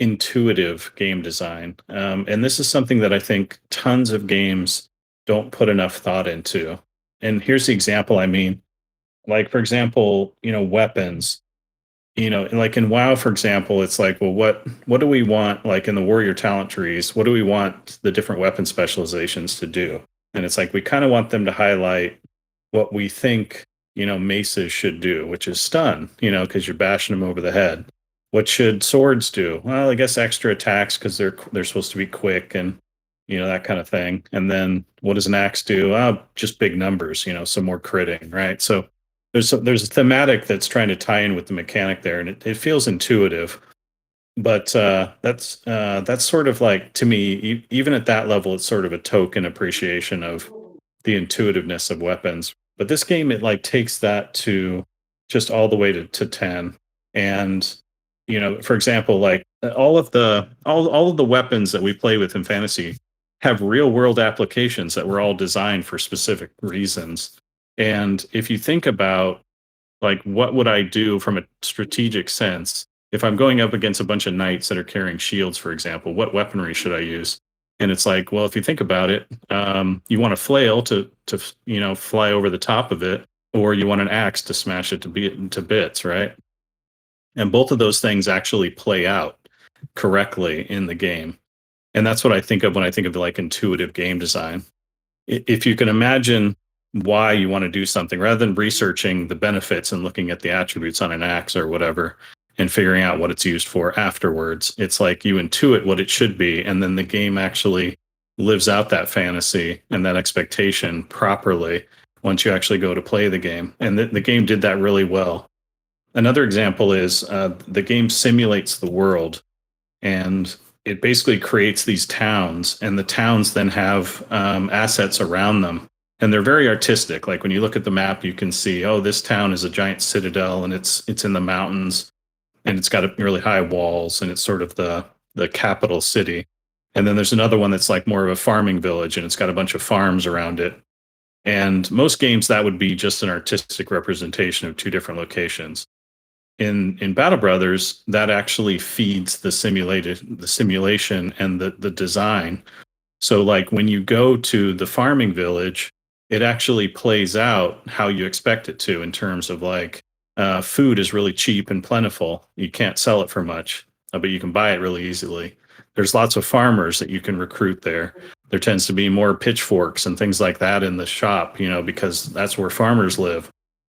intuitive game design, and this is something that I think tons of games don't put enough thought into. And here's the example I mean. Like, for example, weapons. Like in WoW, for example, it's like, well, what do we want? Like in the warrior talent trees, what do we want the different weapon specializations to do? And it's like we kind of want them to highlight what we think maces should do, which is stun. Because you're bashing them over the head. What should swords do? Well, I guess extra attacks because they're supposed to be quick and that kind of thing. And then what does an axe do? Just big numbers, some more critting, right? So there's a thematic that's trying to tie in with the mechanic there, and it feels intuitive. But that's sort of like, to me, even at that level, it's sort of a token appreciation of the intuitiveness of weapons. But this game, it like takes that to just all the way to 10. And for example, like all of the weapons that we play with in fantasy have real world applications that were all designed for specific reasons. And if you think about like what would I do from a strategic sense if I'm going up against a bunch of knights that are carrying shields, for example, what weaponry should I use? And it's like, well, if you think about it, you want a flail to fly over the top of it, or you want an axe to smash it to bits, right? And both of those things actually play out correctly in the game. And that's what I think of when I think of like intuitive game design. If you can imagine why you want to do something rather than researching the benefits and looking at the attributes on an axe or whatever and figuring out what it's used for afterwards, it's like you intuit what it should be, and then the game actually lives out that fantasy and that expectation properly once you actually go to play the game. And the game did that really well. Another example is the game simulates the world, and it basically creates these towns, and the towns then have assets around them. And they're very artistic. Like when you look at the map, you can see, oh, this town is a giant citadel, and it's in the mountains, and it's got really high walls, and it's sort of the capital city. And then there's another one that's like more of a farming village, and it's got a bunch of farms around it. And most games, that would be just an artistic representation of two different locations. In Battle Brothers, that actually feeds the simulation and the design. So like when you go to the farming village, it actually plays out how you expect it to, in terms of like food is really cheap and plentiful. You can't sell it for much, but you can buy it really easily. There's lots of farmers that you can recruit there. There tends to be more pitchforks and things like that in the shop, because that's where farmers live.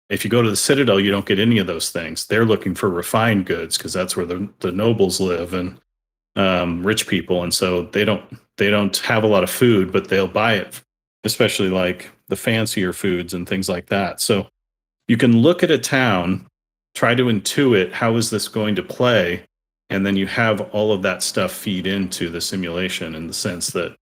If you go to the Citadel, you don't get any of those things. They're looking for refined goods because that's where the nobles live and rich people, and so they don't have a lot of food, but they'll buy it, especially like the fancier foods and things like that. So you can look at a town, try to intuit how is this going to play, and then you have all of that stuff feed into the simulation in the sense that,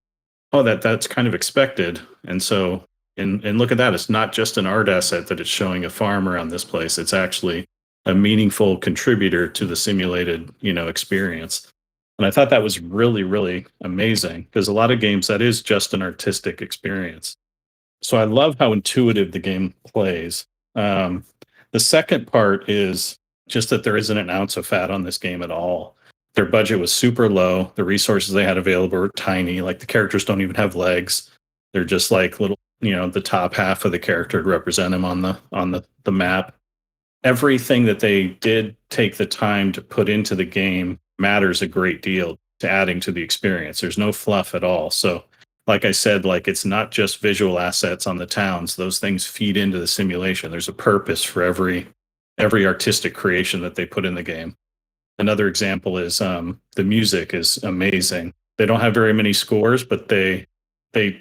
oh, that's kind of expected, and so. And look at that. It's not just an art asset that it's showing a farm around this place. It's actually a meaningful contributor to the simulated, experience. And I thought that was really, really amazing, because a lot of games, that is just an artistic experience. So I love how intuitive the game plays. The second part is just that there isn't an ounce of fat on this game at all. Their budget was super low. The resources they had available were tiny. Like the characters don't even have legs. They're just like little, the top half of the character to represent him on the map. Everything that they did take the time to put into the game matters a great deal to adding to the experience. There's no fluff at all. So like I said, like it's not just visual assets on the towns. Those things feed into the simulation. There's a purpose for every artistic creation that they put in the game. Another example is the music is amazing. They don't have very many scores, but they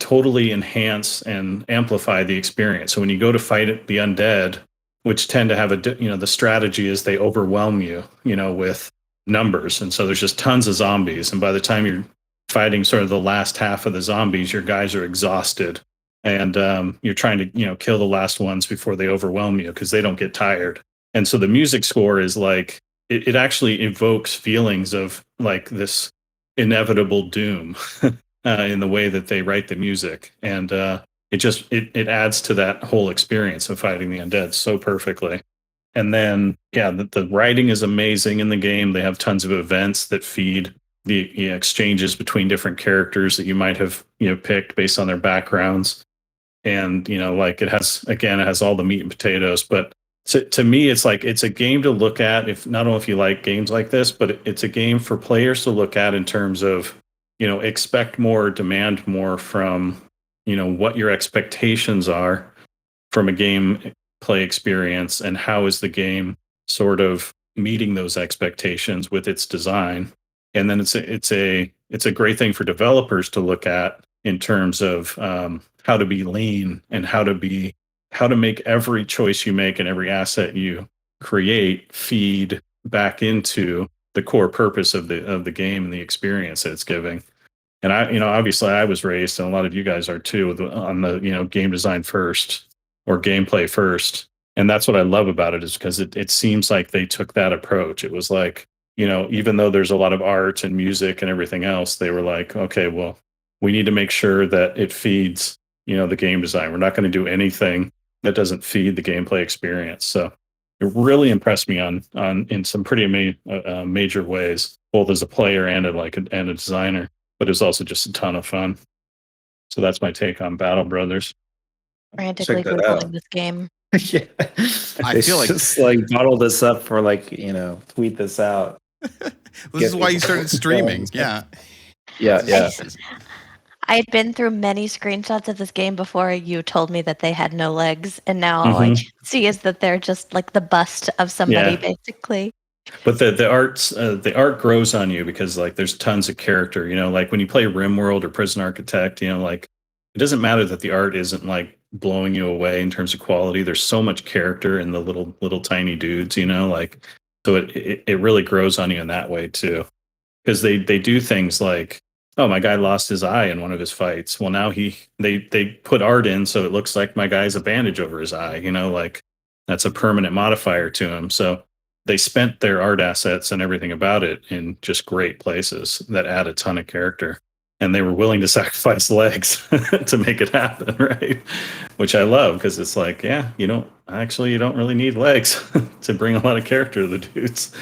totally enhance and amplify the experience. So when you go to fight the undead, which tend to have the strategy is they overwhelm you, with numbers. And so there's just tons of zombies. And by the time you're fighting sort of the last half of the zombies, your guys are exhausted. And you're trying to, kill the last ones before they overwhelm you because they don't get tired. And so the music score is like, it actually evokes feelings of like this inevitable doom. In the way that they write the music, and it adds to that whole experience of fighting the undead so perfectly. And then the writing is amazing in the game. They have tons of events that feed the exchanges between different characters that you might have picked based on their backgrounds. And like it has all the meat and potatoes. But to me, it's like it's a game to look at, if not only if you like games like this, but it's a game for players to look at in terms of expect more, demand more from, what your expectations are from a game play experience, and how is the game sort of meeting those expectations with its design. And then it's a great thing for developers to look at in terms of how to be lean and how to make every choice you make and every asset you create feed back into the core purpose of the game and the experience that it's giving. And obviously I was raised, and a lot of you guys are too, on the game design first or gameplay first. And that's what I love about it, is because it seems like they took that approach. It was like, even though there's a lot of art and music and everything else, they were like, okay, well, we need to make sure that it feeds, the game design. We're not going to do anything that doesn't feed the gameplay experience. So it really impressed me on in some pretty major ways, both as a player and a designer. But it was also just a ton of fun. So that's my take on Battle Brothers. Frantically Googling this game. Yeah, I feel like just bottle this up for tweet this out. This is why you started streaming. Yeah. I had been through many screenshots of this game before you told me that they had no legs, and now all I can see is that they're just like the bust of somebody, basically. But the art grows on you, because there's tons of character. Like when you play RimWorld or Prison Architect, it doesn't matter that the art isn't blowing you away in terms of quality. There's so much character in the little tiny dudes, so it really grows on you in that way too, because they do things like, oh, my guy lost his eye in one of his fights. Well, now they put art in so it looks like my guy has a bandage over his eye. That's a permanent modifier to him. So they spent their art assets and everything about it in just great places that add a ton of character. And they were willing to sacrifice legs to make it happen, right? Which I love, because it's like, you don't really need legs to bring a lot of character to the dudes.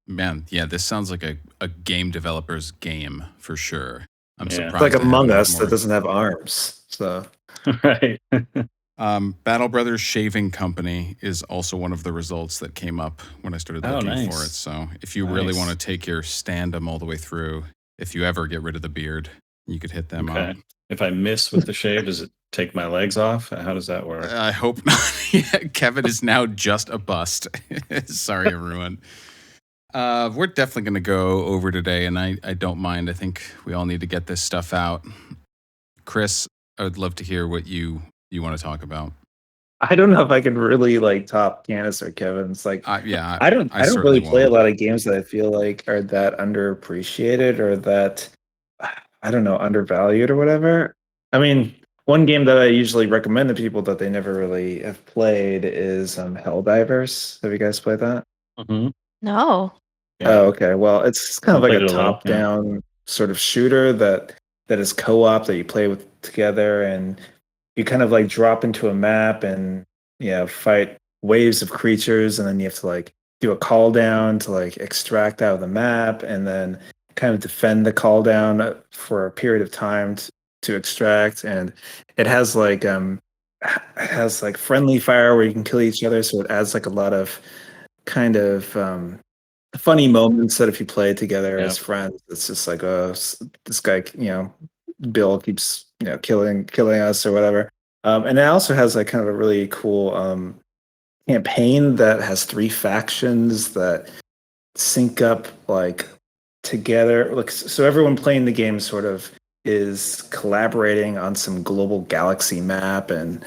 Man, yeah, this sounds like a game developer's game for sure. I'm surprised. It's like Among Us that doesn't have arms. So right. Battle Brothers Shaving Company is also one of the results that came up when I started looking for it. So if you really want to take your stand-em all the way through, if you ever get rid of the beard, you could hit them up. If I miss with the shave, does it take my legs off? How does that work? I hope not. Yeah, Kevin is now just a bust. Sorry, everyone. We're definitely going to go over today, and I don't mind. I think we all need to get this stuff out. Chris, I would love to hear what you want to talk about. I don't know if I can really like Candace or Kevin's. I don't really play a lot of games that I feel like are that underappreciated or that, I don't know, undervalued or whatever. I mean, one game that I usually recommend to people that they never really have played is Helldivers. Have you guys played that? Mm-hmm. No. Yeah. Oh, okay. Well, it's kind of like a top-down sort of shooter that is co-op that you play with together, and you kind of drop into a map and fight waves of creatures, and then you have to do a call down to extract out of the map, and then kind of defend the call down for a period of time to extract. And it has friendly fire where you can kill each other, so it adds a lot of kind of funny moments that if you play together as friends, it's just like, oh, this guy, Bill keeps killing us or whatever. And it also has kind of a really cool campaign that has 3 factions that sync up together. So everyone playing the game sort of is collaborating on some global galaxy map and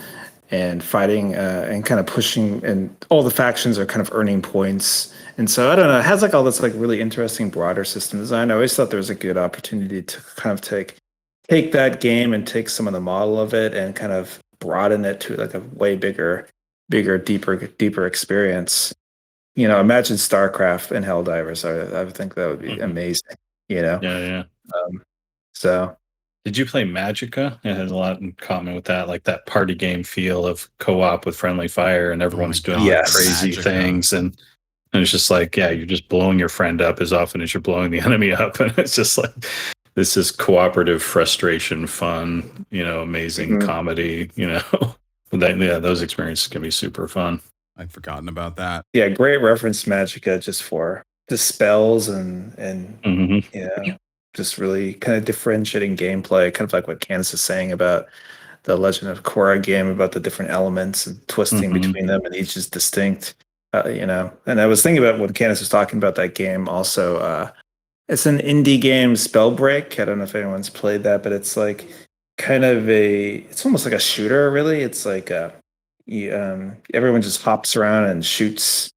fighting and kind of pushing, and all the factions are kind of earning points. And so I don't know, it has all this really interesting broader system design. I always thought there was a good opportunity to kind of take that game and take some of the model of it and kind of broaden it to a way bigger, deeper experience. Imagine StarCraft and Helldivers. I would think that would be amazing. Yeah. So. Did you play Magicka? It has a lot in common with that, that party game feel of co-op with friendly fire, and everyone's doing crazy things, and it's just you're just blowing your friend up as often as you're blowing the enemy up, and it's just this is cooperative frustration, fun, amazing comedy, those experiences can be super fun. I'd forgotten about that. Yeah, great reference to Magicka just for the spells and just really kind of differentiating gameplay, kind of like what Candace is saying about the Legend of Korra game, about the different elements and twisting between them, and each is distinct, And I was thinking about when Candace was talking about that game also, It's an indie game, Spellbreak. I don't know if anyone's played that, but it's like kind of it's almost like a shooter, really. It's like everyone just hops around and shoots.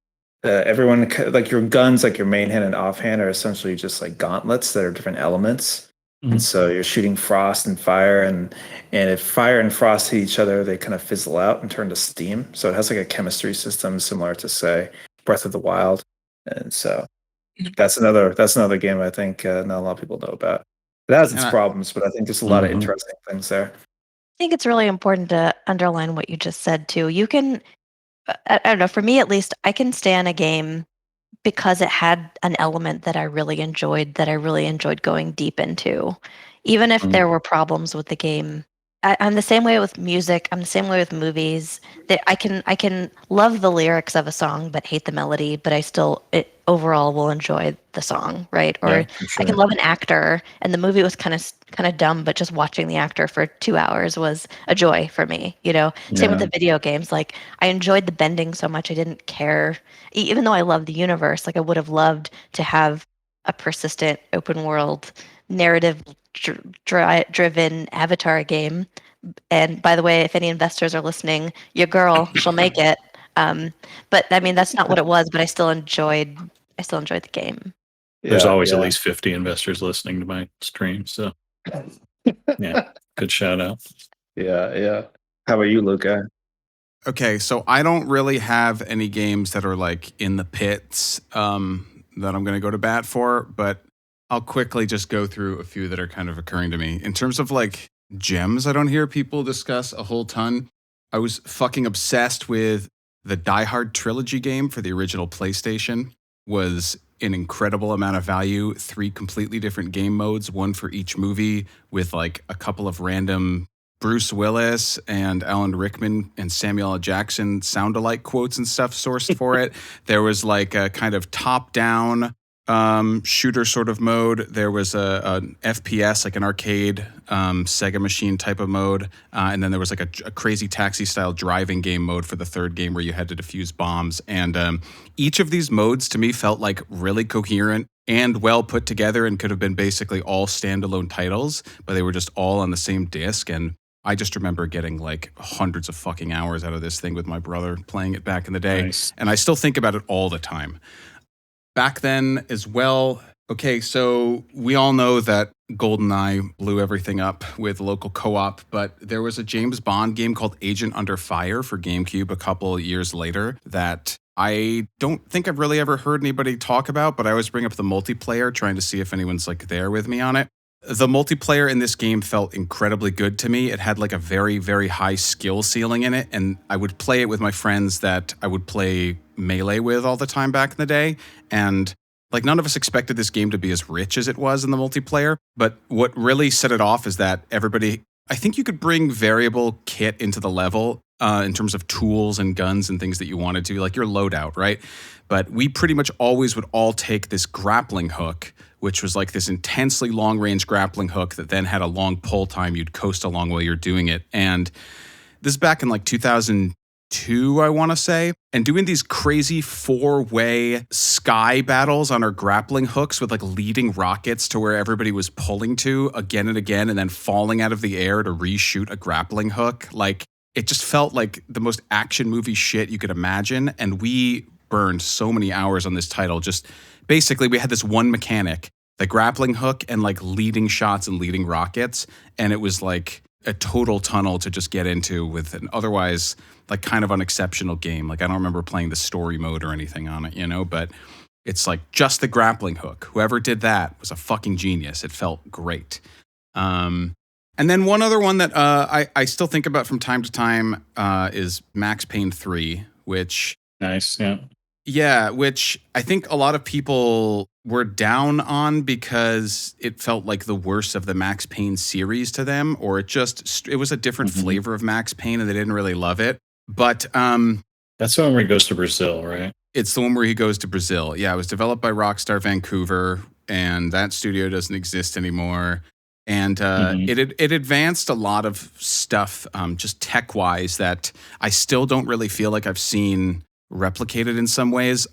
Everyone, like your guns, like your main hand and offhand, are essentially just like gauntlets that are different elements. And so you're shooting frost and fire, and if fire and frost hit each other, they kind of fizzle out and turn to steam. So it has like a chemistry system similar to, say, Breath of the Wild. And so that's another game I think not a lot of people know about. It has its problems, but I think there's a lot of interesting things there. I think it's really important to underline what you just said too. You can, I don't know, for me at least, I can stay on a game because it had an element that I really enjoyed, going deep into. Even if there were problems with the game, I'm the same way with music. I'm the same way with movies. That I can love the lyrics of a song but hate the melody, but I still overall will enjoy the song, right? Or Yeah, sure. I can love an actor and the movie was kind of dumb, but just watching the actor for 2 hours was a joy for me. Same with the video games. Like I enjoyed the bending so much I didn't care, even though I love the universe. Like I would have loved to have a persistent open world narrative driven Avatar game. And by the way, if any investors are listening, your girl, she'll make it. But I mean, that's not what it was. But I still enjoyed the game. There's always at least 50 investors listening to my stream. So yeah, good shout out. Yeah. How about you, Luca? Okay, so I don't really have any games that are like in the pits that I'm going to go to bat for, but I'll quickly just go through a few that are kind of occurring to me. In terms of like gems, I don't hear people discuss a whole ton. I was fucking obsessed with the Die Hard trilogy game for the original PlayStation. Was an incredible amount of value. 3 completely different game modes, one for each movie, with like a couple of random Bruce Willis and Alan Rickman and Samuel L. Jackson sound-alike quotes and stuff sourced for it. There was like a kind of top-down shooter sort of mode. There was a FPS, like an arcade Sega machine type of mode. And then there was like a crazy taxi-style driving game mode for the third game where you had to defuse bombs. And each of these modes to me felt like really coherent and well put together and could have been basically all standalone titles, but they were just all on the same disc. And I just remember getting like hundreds of fucking hours out of this thing with my brother playing it back in the day. Nice. And I still think about it all the time. Back then as well, okay, so we all know that GoldenEye blew everything up with local co-op, but there was a James Bond game called Agent Under Fire for GameCube a couple years later that I don't think I've really ever heard anybody talk about, but I always bring up the multiplayer, trying to see if anyone's like there with me on it. The multiplayer in this game felt incredibly good to me. It had like a very, very high skill ceiling in it, and I would play it with my friends that I would play Melee with all the time back in the day. And like none of us expected this game to be as rich as it was in the multiplayer. But what really set it off is that I think you could bring variable kit into the level in terms of tools and guns and things that you wanted to, like your loadout, right? But we pretty much always would all take this grappling hook, which was like this intensely long-range grappling hook that then had a long pull time you'd coast along while you're doing it. And this is back in like 2002, I want to say. And doing these crazy 4-way sky battles on our grappling hooks with like leading rockets to where everybody was pulling to again and again and then falling out of the air to reshoot a grappling hook. Like it just felt like the most action movie shit you could imagine. And we burned so many hours on this title. Just basically we had this one mechanic, the grappling hook and like leading shots and leading rockets. And it was like a total tunnel to just get into with an otherwise like kind of unexceptional game. Like I don't remember playing the story mode or anything on it, but it's like just the grappling hook. Whoever did that was a fucking genius. It felt great. And then one other one that I still think about from time to time is Max Payne 3, which... Nice, yeah. Yeah, which I think a lot of people were down on because it felt like the worst of the Max Payne series to them, or it was a different flavor of Max Payne and they didn't really love it. But that's the one where he goes to Brazil, right? It's the one where he goes to Brazil. Yeah, it was developed by Rockstar Vancouver, and that studio doesn't exist anymore. And it advanced a lot of stuff just tech-wise that I still don't really feel like I've seen replicated in some ways.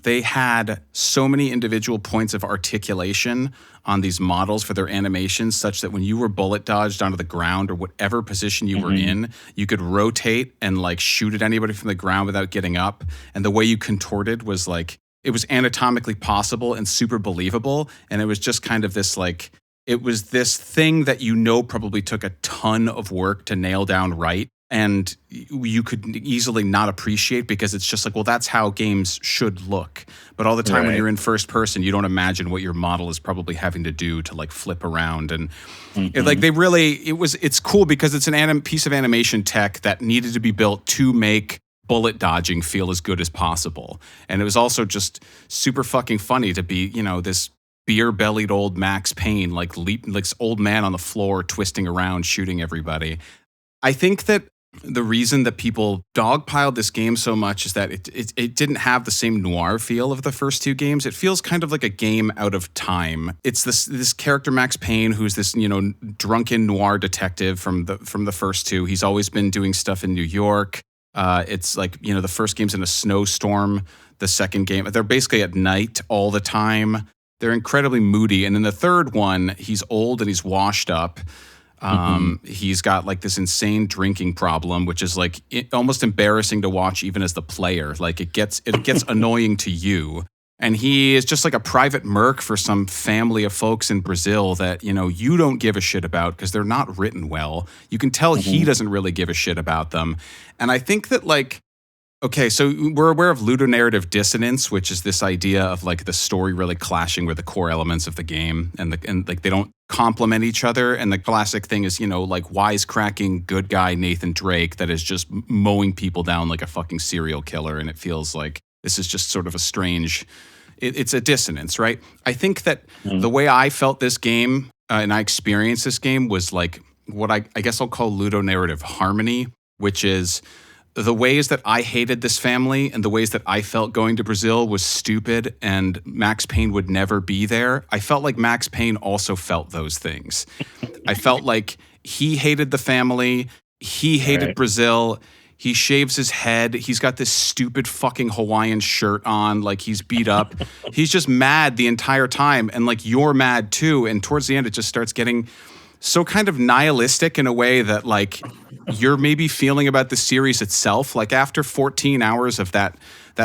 They had so many individual points of articulation on these models for their animations, such that when you were bullet dodged onto the ground or whatever position you were in, you could rotate and like shoot at anybody from the ground without getting up. And the way you contorted was like, it was anatomically possible and super believable. And it was just kind of this like, it was this thing that probably took a ton of work to nail down right. And you could easily not appreciate because it's just like, well, that's how games should look. But all the time when you're in first person, you don't imagine what your model is probably having to do to like flip around. And it's cool because it's an piece of animation tech that needed to be built to make bullet dodging feel as good as possible. And it was also just super fucking funny to be, this beer-bellied old Max Payne, like this old man on the floor twisting around, shooting everybody. I think that the reason that people dogpiled this game so much is that it didn't have the same noir feel of the first two games. It feels kind of like a game out of time. It's this character Max Payne, who's this drunken noir detective from the first two. He's always been doing stuff in New York. It's like the first game's in a snowstorm. The second game, they're basically at night all the time. They're incredibly moody. And in the third one, he's old and he's washed up. He's got like this insane drinking problem, which is like almost embarrassing to watch even as the player. Like it gets annoying to you. And he is just like a private merc for some family of folks in Brazil that, you don't give a shit about because they're not written well. You can tell he doesn't really give a shit about them. And I think that like, okay, so we're aware of ludonarrative dissonance, which is this idea of like the story really clashing with the core elements of the game, and like they don't complement each other. And the classic thing is, like wisecracking good guy Nathan Drake that is just mowing people down like a fucking serial killer, and it feels like this is just sort of a strange. It's a dissonance, right? I think that the way I felt this game and I experienced this game was like what I guess I'll call ludonarrative harmony, which is the ways that I hated this family and the ways that I felt going to Brazil was stupid and Max Payne would never be there. I felt like Max Payne also felt those things. I felt like he hated the family. He hated Brazil. He shaves his head. He's got this stupid fucking Hawaiian shirt on. Like he's beat up. He's just mad the entire time. And like you're mad too. And towards the end, it just starts getting so kind of nihilistic in a way that like you're maybe feeling about the series itself. Like after 14 hours of that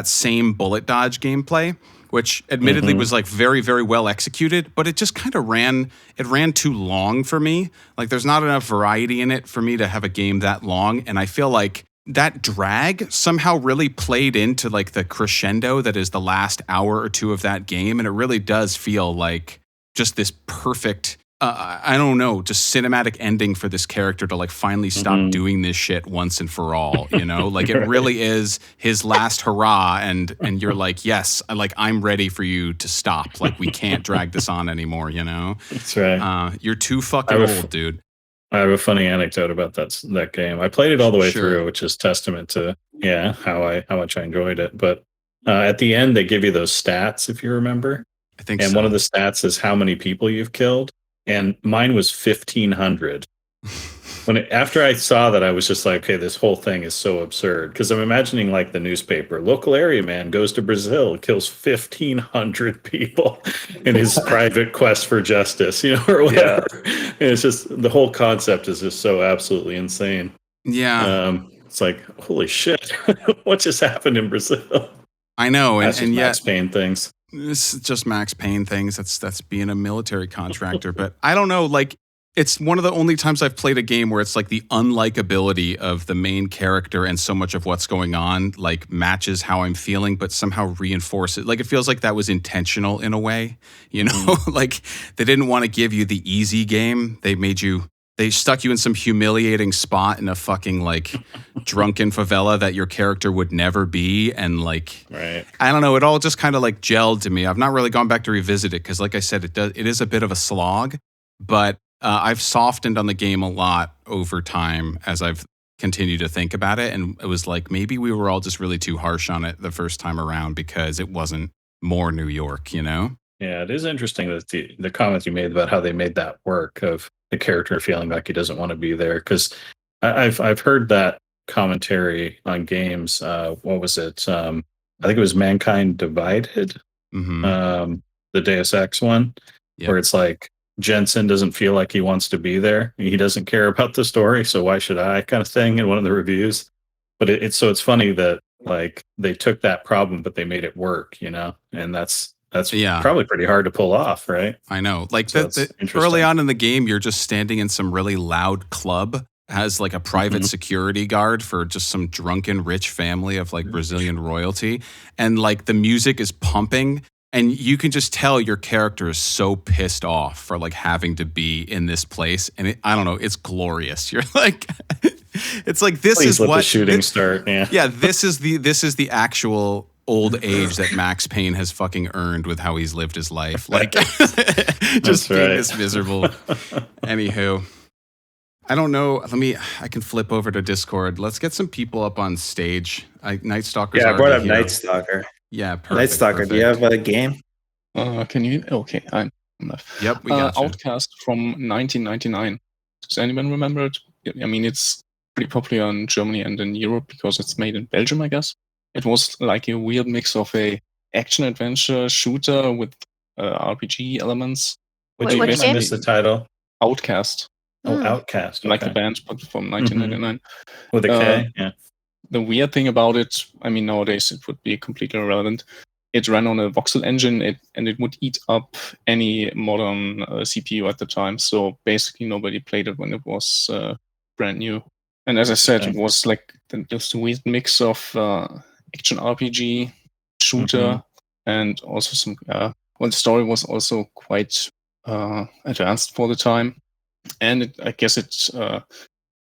same bullet dodge gameplay, which admittedly was like very, very well executed, but it just kind of ran too long for me. Like there's not enough variety in it for me to have a game that long. And I feel like that drag somehow really played into like the crescendo that is the last hour or two of that game. And it really does feel like just this perfect, I don't know, just cinematic ending for this character to like finally stop doing this shit once and for all, like it really is his last hurrah. And you're like, yes, I'm ready for you to stop. Like we can't drag this on anymore, That's right. You're too fucking old, dude. I have a funny anecdote about that game. I played it all the way through, which is testament to how much I enjoyed it. But at the end, they give you those stats, if you remember. I think and so. One of the stats is how many people you've killed. And mine was 1,500. After I saw that, I was just like, okay, this whole thing is so absurd. Because I'm imagining like the newspaper, local area man goes to Brazil, kills 1,500 people in his private quest for justice, or whatever. Yeah. And it's just, the whole concept is just so absolutely insane. Yeah. It's like, holy shit, what just happened in Brazil? I know. That's and Max yet, Payne things. This is just Max Payne things. That's being a military contractor. But I don't know, like it's one of the only times I've played a game where it's like the unlikability of the main character and so much of what's going on like matches how I'm feeling, but somehow reinforce it. Like it feels like that was intentional in a way, like they didn't want to give you the easy game. They stuck you in some humiliating spot in a fucking like drunken favela that your character would never be. And like, I don't know, it all just kind of like gelled to me. I've not really gone back to revisit it because like I said, it is a bit of a slog, but I've softened on the game a lot over time as I've continued to think about it. And it was like, maybe we were all just really too harsh on it the first time around because it wasn't more New York, Yeah, it is interesting that the comments you made about how they made that work of the character feeling like he doesn't want to be there. Because I've heard that commentary on games. What was it? I think it was Mankind Divided, the Deus Ex one, where it's like Jensen doesn't feel like he wants to be there. He doesn't care about the story, so why should I? Kind of thing in one of the reviews. But it's funny that like they took that problem, but they made it work, and that's probably pretty hard to pull off, right? I know. Like early on in the game, you're just standing in some really loud club, has like a private security guard for just some drunken rich family of like Brazilian royalty. And like the music is pumping and you can just tell your character is so pissed off for like having to be in this place. And I don't know, it's glorious. You're like, it's like, this Please is let what the shooting start. Yeah. This is the actual old age that Max Payne has fucking earned with how he's lived his life. Like just being this miserable. Anywho, I don't know. I can flip over to Discord. Let's get some people up on stage. Night Stalker's I brought up here. Night Stalker. Yeah, perfect. Night Stalker, do you have a game? Can you? Okay, I'm left. Yep, we got you. Outcast from 1999. Does anyone remember it? I mean, it's pretty popular in Germany and in Europe because it's made in Belgium, I guess. It was like a weird mix of a action-adventure shooter with RPG elements. Would you miss the title? Outcast. Oh, Outcast. Okay. Like the band, but from 1999. With a K, yeah. The weird thing about it, I mean, nowadays it would be completely irrelevant. It ran on a voxel engine, and it would eat up any modern CPU at the time. So basically nobody played it when it was brand new. And as I said, it was like this weird mix of action RPG, shooter, and also some. The story was also quite advanced for the time, and I guess it's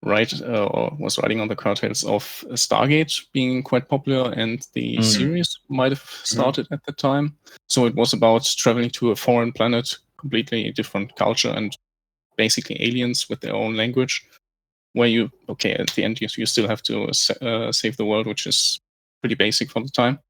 was riding on the coattails of Stargate being quite popular, and the series might have started at the time. So it was about traveling to a foreign planet, completely different culture, and basically aliens with their own language. Where at the end you still have to save the world, which is pretty basic for the time.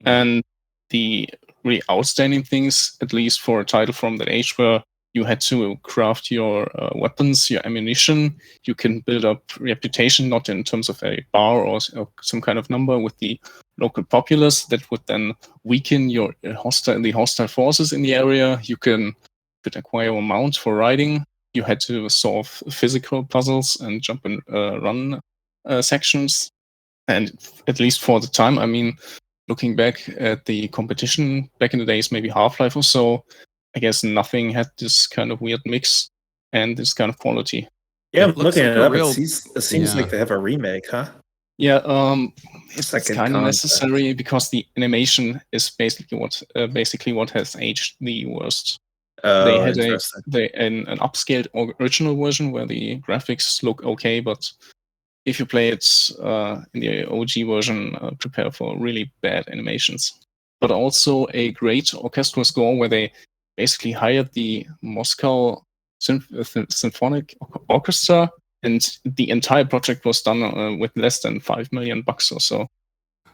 And the really outstanding things, at least for a title from that age, were you had to craft your weapons, your ammunition. You can build up reputation, not in terms of a bar or some kind of number with the local populace that would then weaken the hostile forces in the area. You could acquire a mount for riding. You had to solve physical puzzles and jump and run sections. And at least for the time, I mean, looking back at the competition back in the days, maybe Half-Life or so, I guess nothing had this kind of weird mix and this kind of quality. Yeah, looking at it up, it seems like they have a remake, huh? Yeah, it's kind of necessary because the animation is basically what has aged the worst. They had an upscaled original version where the graphics look okay, but if you play it in the OG version, prepare for really bad animations. But also a great orchestral score where they basically hired the Moscow Symphonic Orchestra, and the entire project was done with less than $5 million or so.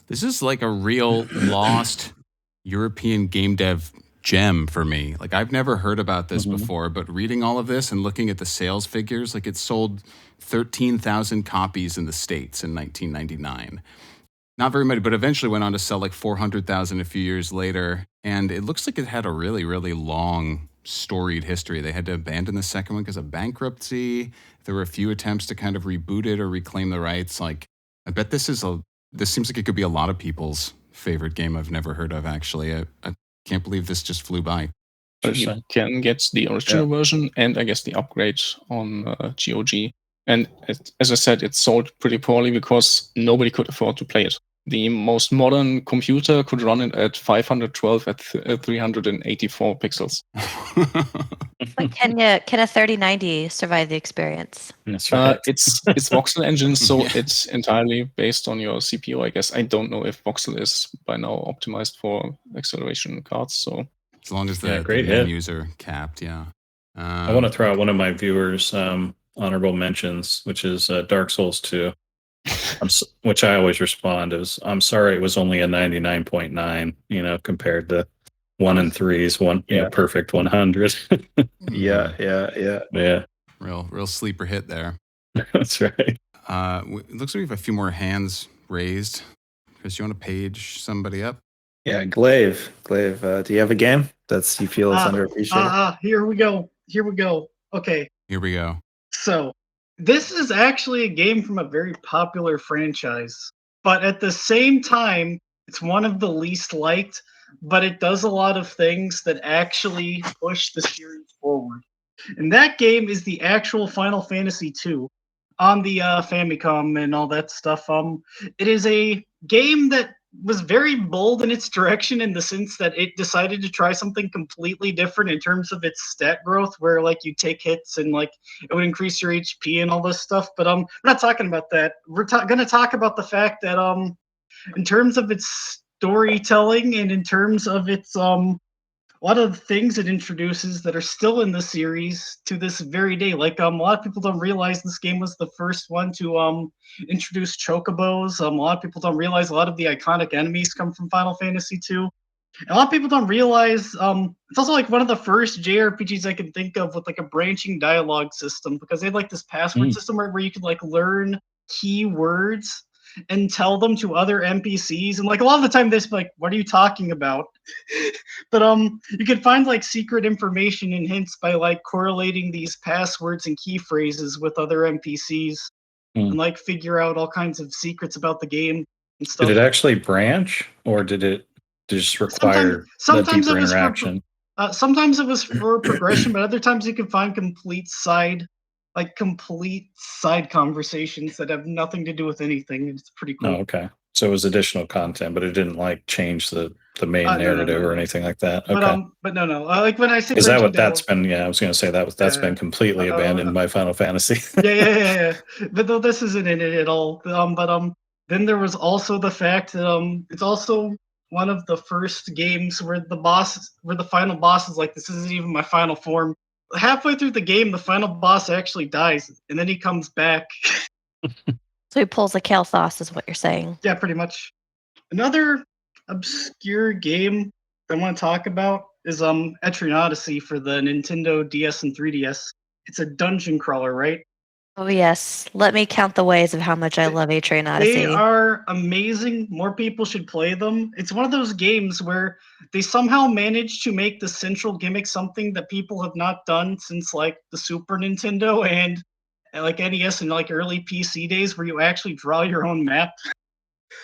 This is like a real lost European game dev gem for me. Like, I've never heard about this before, but reading all of this and looking at the sales figures, like it sold 13,000 copies in the States in 1999. Not very many, but eventually went on to sell like 400,000 a few years later. And it looks like it had a really, really long, storied history. They had to abandon the second one because of bankruptcy. There were a few attempts to kind of reboot it or reclaim the rights. Like, I bet this seems like it could be a lot of people's favorite game I've never heard of, actually. I can't believe this just flew by. You can get the original version and I guess the upgrade on GOG. And as I said, it sold pretty poorly because nobody could afford to play it. The most modern computer could run it at 512 at 384 pixels. Like, can a 3090 survive the experience? That's right. It's voxel engine, so it's entirely based on your CPU, I guess. I don't know if voxel is by now optimized for acceleration cards. So as long as the menus are capped, yeah. I want to throw out one of my viewers' honorable mentions, which is Dark Souls 2. Which I always respond as, I'm sorry it was only a 99.9, compared to 1 and 3's perfect 100. Yeah. Yeah. Real sleeper hit there. That's right. It looks like we have a few more hands raised. Chris, you want to page somebody up? Yeah, Glaive, do you have a game that's you feel is underappreciated? Here we go. Okay. Here we go. So, this is actually a game from a very popular franchise, but at the same time, it's one of the least liked, but it does a lot of things that actually push the series forward. And that game is the actual Final Fantasy II on the Famicom and all that stuff. It is a game that was very bold in its direction in the sense that it decided to try something completely different in terms of its stat growth, where like you take hits and like it would increase your HP and all this stuff. But we're not talking about that. We're going to talk about the fact that in terms of its storytelling and in terms of its a lot of things it introduces that are still in the series to this very day. Like a lot of people don't realize this game was the first one to introduce chocobos. A lot of people don't realize a lot of the iconic enemies come from Final Fantasy II. And a lot of people don't realize it's also like one of the first JRPGs I can think of with like a branching dialogue system, because they had like this password system where you could like learn keywords and tell them to other NPCs, and like a lot of the time they're like, what are you talking about? But you can find like secret information and hints by like correlating these passwords and key phrases with other NPCs and like figure out all kinds of secrets about the game and stuff. Did it actually branch, or did it just require the deeper interaction? Sometimes it was for progression, but other times you can find complete side conversations that have nothing to do with anything. It's pretty cool. Oh, okay. So it was additional content, but it didn't like change the main narrative or anything like that. Okay. But no. Like when I say, is that what that's been? Yeah, I was going to say that's been completely abandoned by Final Fantasy. yeah. But though this isn't in it at all. Then there was also the fact that it's also one of the first games where the final boss is like, this isn't even my final form. Halfway through the game, the final boss actually dies, and then he comes back. So he pulls a Kael'thas, is what you're saying. Yeah, pretty much. Another obscure game I want to talk about is Etrian Odyssey for the Nintendo DS and 3DS. It's a dungeon crawler, right? Oh yes, let me count the ways of how much I love Etrian Odyssey. They are amazing. More people should play them. It's one of those games where they somehow managed to make the central gimmick something that people have not done since like the Super Nintendo and like NES and like early PC days, where you actually draw your own map.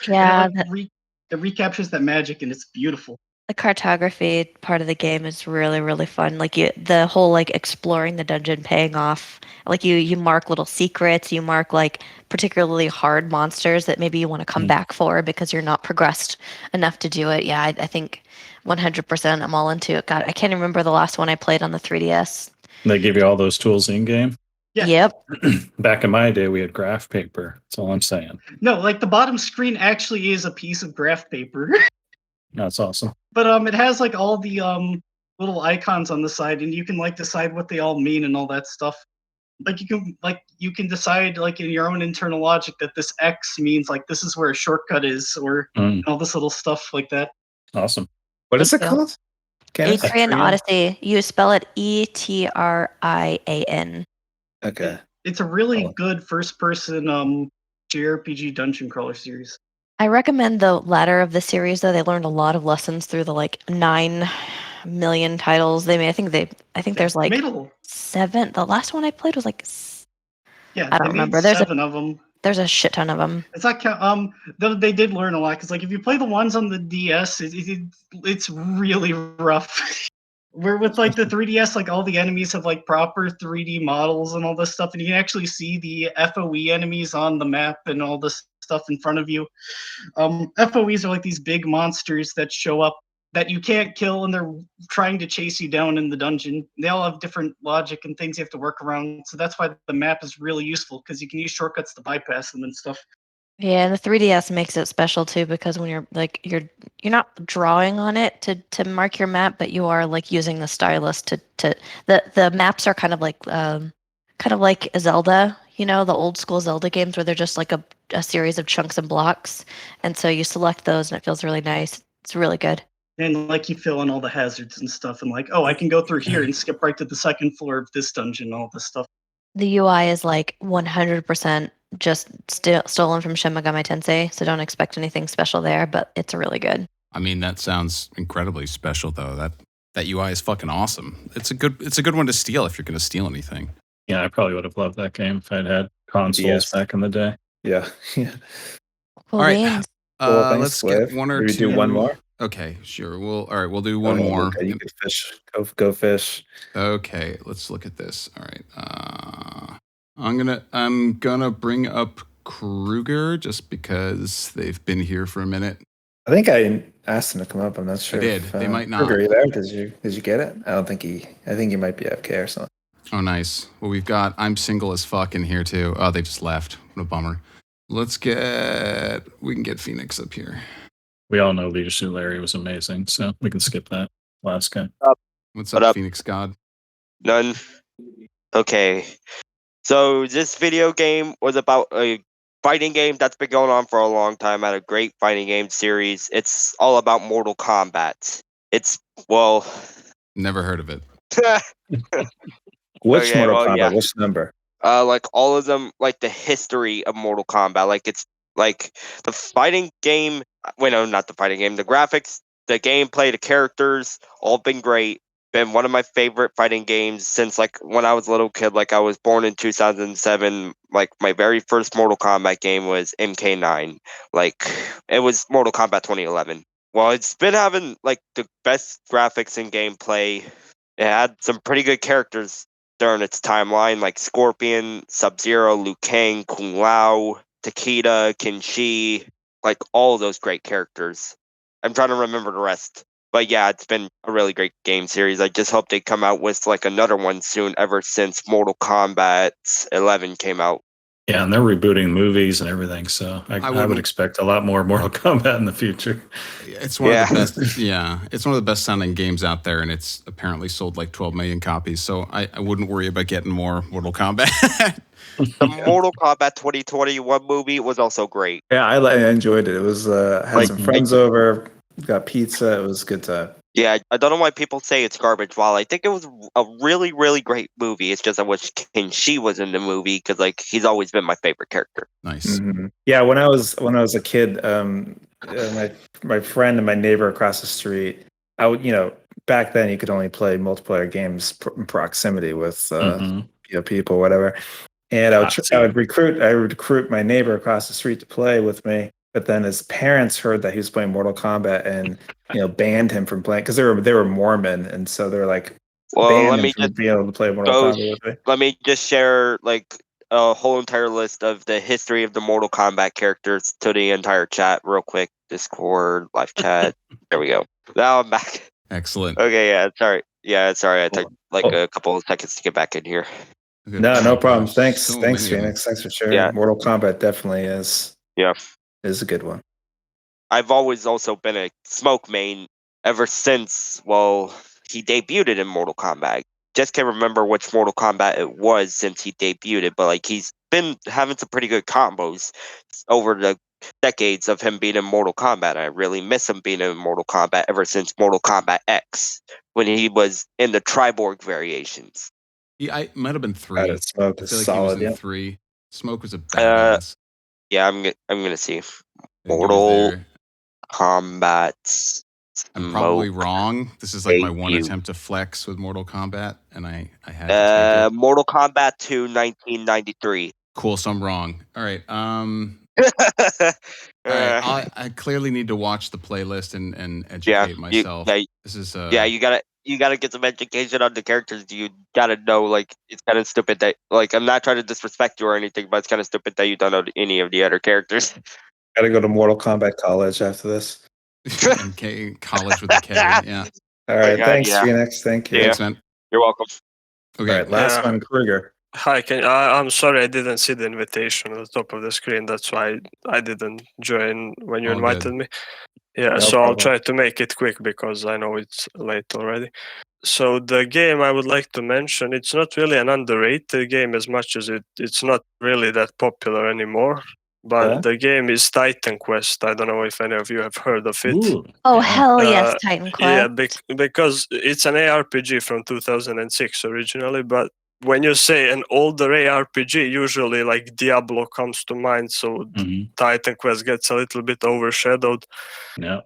Yeah, it recaptures that magic, and it's beautiful. The cartography part of the game is really, really fun. Like the whole like exploring the dungeon paying off. Like you mark little secrets, you mark like particularly hard monsters that maybe you want to come back for because you're not progressed enough to do it. Yeah, I think 100% I'm all into it. God, I can't remember the last one I played on the 3DS. They give you all those tools in game? Yeah. Yep. Back in my day, we had graph paper. That's all I'm saying. No, like the bottom screen actually is a piece of graph paper. That's awesome. But it has like all the little icons on the side, and you can like decide what they all mean and all that stuff. Like you can decide like in your own internal logic that this X means like this is where a shortcut is, or all this little stuff like that. Awesome. What is it called? Etrian Odyssey. You spell it Etrian. Okay. It's a really good first-person JRPG dungeon crawler series. I recommend the latter of the series, though. They learned a lot of lessons through the like 9 million titles they made. I think there's like 7. The last one I played was like, I don't remember. There's 7 of them. There's a shit ton of them. It's not they did learn a lot, because like if you play the ones on the DS, it's really rough. Where with like the 3DS, like all the enemies have like proper 3D models and all this stuff, and you can actually see the FOE enemies on the map and all this stuff in front of you. FOEs are like these big monsters that show up that you can't kill, and they're trying to chase you down in the dungeon. They all have different logic and things you have to work around, so that's why the map is really useful, because you can use shortcuts to bypass them and stuff. Yeah, and the 3DS makes it special too, because when you're not drawing on it to mark your map, but you are like using the stylus to the maps are kind of like Zelda, the old school Zelda games where they're just like a series of chunks and blocks, and so you select those and it feels really nice. It's really good. And like you fill in all the hazards and stuff, and like, oh, I can go through here and skip right to the second floor of this dungeon, all this stuff. The UI is like 100% just stolen from Shin Megami Tensei, so don't expect anything special there, but it's really good. I mean, that sounds incredibly special, though. That UI is fucking awesome. It's a good one to steal if you're going to steal anything. Yeah, I probably would have loved that game if I'd had consoles back in the day. Yeah. Cool. All right. Beans. Let's get one or Maybe two. do one more. Okay, sure. We'll do one more. Luca, you can fish. Go fish. Okay, let's look at this. All right. I'm gonna bring up Kruger just because they've been here for a minute. I think I asked him to come up. I'm not sure. I did. They might not. Kruger, are you there? Did you get it? I think he might be AFK or something. Oh, nice. Well, we've got I'm single as fuck in here too. Oh, they just left. What a bummer. We can get Phoenix up here. We all know Leisure Suit Larry was amazing, so we can skip that last guy. What's up, Phoenix God? None. Okay. So this video game was about a fighting game that's been going on for a long time. Had a great fighting game series. It's all about Mortal Kombat. Never heard of it. Which Mortal Kombat? Yeah. Which number? Like all of them, like the history of Mortal Kombat. Like it's like the fighting game. Wait, no, not the fighting game. The graphics, the gameplay, the characters, all been great. Been one of my favorite fighting games since like when I was a little kid. Like I was born in 2007. Like my very first Mortal Kombat game was MK9. Like it was Mortal Kombat 2011. Well, it's been having like the best graphics and gameplay. It had some pretty good characters during its timeline, like Scorpion, Sub-Zero, Liu Kang, Kung Lao, Takeda, Kenshi, like all of those great characters. I'm trying to remember the rest. But yeah, it's been a really great game series. I just hope they come out with like another one soon ever since Mortal Kombat 11 came out. Yeah, and they're rebooting movies and everything, so I would expect a lot more Mortal Kombat in the future. It's one of the best. Yeah, it's one of the best sounding games out there, and it's apparently sold like 12 million copies. So I wouldn't worry about getting more Mortal Kombat. The Mortal Kombat 2021 movie was also great. Yeah, I enjoyed it. It was had some friends over, got pizza. It was a good time. Yeah, I don't know why people say it's garbage. While I think it was a really, really great movie, it's just I wish Kenshi was in the movie because like he's always been my favorite character. Nice. Mm-hmm. Yeah, when I was a kid, my friend and my neighbor across the street, I would back then you could only play multiplayer games in proximity with people, whatever. And I would recruit my neighbor across the street to play with me. But then his parents heard that he was playing Mortal Kombat and banned him from playing because they were Mormon, and so they're like, let me just be able to play Mortal Kombat with me. Let me just share like a whole entire list of the history of the Mortal Kombat characters to the entire chat real quick. Discord, live chat. There we go. Now I'm back. Excellent. Okay, yeah, sorry. Yeah, sorry. I took like a couple of seconds to get back in here. No problem. Thanks, Phoenix. Thanks for sharing. Yeah. Mortal Kombat definitely is. Yeah. Is a good one. I've always also been a Smoke main ever since, he debuted in Mortal Kombat. Just can't remember which Mortal Kombat it was since he debuted, but like he's been having some pretty good combos over the decades of him being in Mortal Kombat. I really miss him being in Mortal Kombat ever since Mortal Kombat X, when he was in the Triborg variations. Yeah, I might have been 3. Smoke is solid. He was in 3. Smoke was a badass. Yeah, I'm gonna see Mortal Kombat. I'm probably wrong. This is like my one attempt to flex with Mortal Kombat, and I had to take it. Mortal Kombat 2, 1993. Cool, so I'm wrong. All right. All right. I clearly need to watch the playlist and educate myself. This is you gotta get some education on the characters. You gotta know, like, it's kind of stupid that, like, I'm not trying to disrespect you or anything, but it's kind of stupid that you don't know any of the other characters. Gotta go to Mortal Kombat College after this. College with a K, yeah. All right, thanks, Phoenix. Thank you. Thanks, man. You're welcome. Okay, all right, last one, Kruger. Hi, I'm sorry I didn't see the invitation at the top of the screen. That's why I didn't join when you invited me. Yeah, no problem. I'll try to make it quick because I know it's late already. So the game I would like to mention, it's not really an underrated game as much as it's not really that popular anymore. But the game is Titan Quest. I don't know if any of you have heard of it. Ooh. Oh, hell yes, Titan Quest. Yeah, because it's an ARPG from 2006 originally, but when you say an older ARPG, usually like Diablo comes to mind. So Titan Quest gets a little bit overshadowed. Yeah.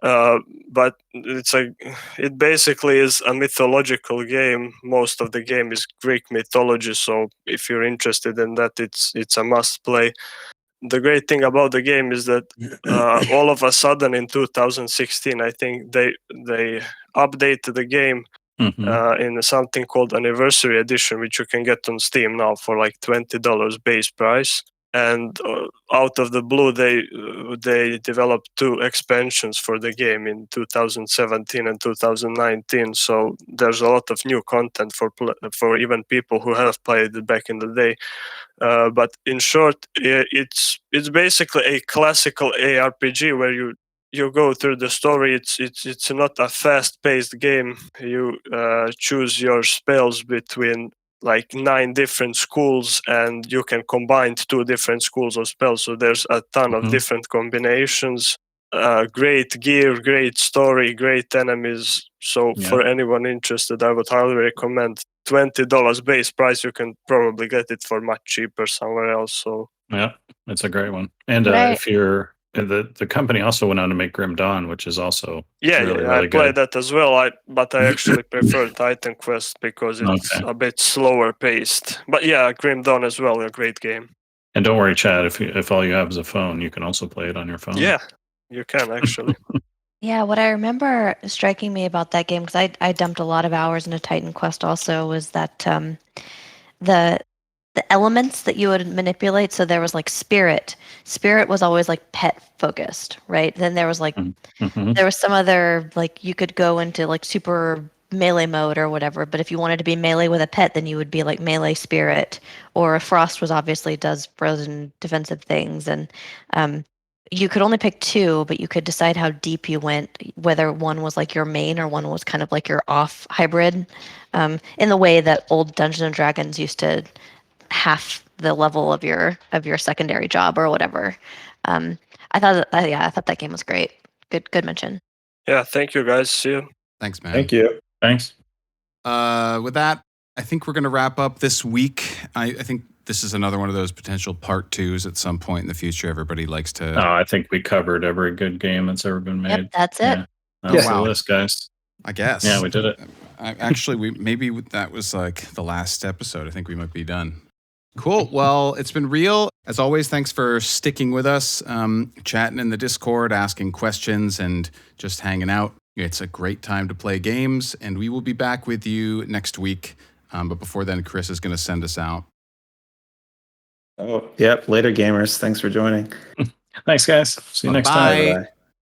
But it basically is a mythological game. Most of the game is Greek mythology. So if you're interested in that, it's a must play. The great thing about the game is that all of a sudden in 2016, I think they updated the game in something called Anniversary Edition, which you can get on Steam now for like $20 base price. And out of the blue, they developed 2 expansions for the game in 2017 and 2019. So there's a lot of new content for even people who have played it back in the day. But in short, it's basically a classical ARPG where you go through the story. It's not a fast-paced game. You choose your spells between like 9 different schools, and you can combine 2 different schools of spells. So there's a ton of different combinations. Great gear, great story, great enemies. So for anyone interested, I would highly recommend. $20 base price. You can probably get it for much cheaper somewhere else. So yeah, it's a great one. And if you're the company also went on to make Grim Dawn, which is also really I played good. that as well. But I actually prefer Titan Quest because it's a bit slower paced. But yeah, Grim Dawn as well, a great game. And don't worry, Chad, if all you have is a phone, you can also play it on your phone. Yeah, you can actually. Yeah, what I remember striking me about that game, because I dumped a lot of hours into Titan Quest also, was that the elements that you would manipulate. So there was like spirit. Spirit was always like pet focused, right? Then there was like there was some other, like you could go into like super melee mode or whatever. But if you wanted to be melee with a pet, then you would be like melee spirit. Or Frost was obviously does frozen defensive things, and you could only pick 2, but you could decide how deep you went, whether one was like your main or one was kind of like your off hybrid, in the way that old Dungeons and Dragons used to half the level of your secondary job or whatever. I thought that game was great. Good mention. Yeah, thank you guys. See you. Thanks, man. Thank you. Thanks. With that, I think we're going to wrap up this week. I think this is another one of those potential part 2s at some point in the future. Everybody likes to. Oh, I think we covered every good game that's ever been made. Yep, that's it. Yeah. That was the list, guys. I guess. Yeah, we did it. Actually, that was like the last episode. I think we might be done. Cool. Well, it's been real. As always, thanks for sticking with us, chatting in the Discord, asking questions, and just hanging out. It's a great time to play games, and we will be back with you next week. But before then, Chris is going to send us out. Oh, yep. Later, gamers. Thanks for joining. Thanks, guys. See you next time. Bye.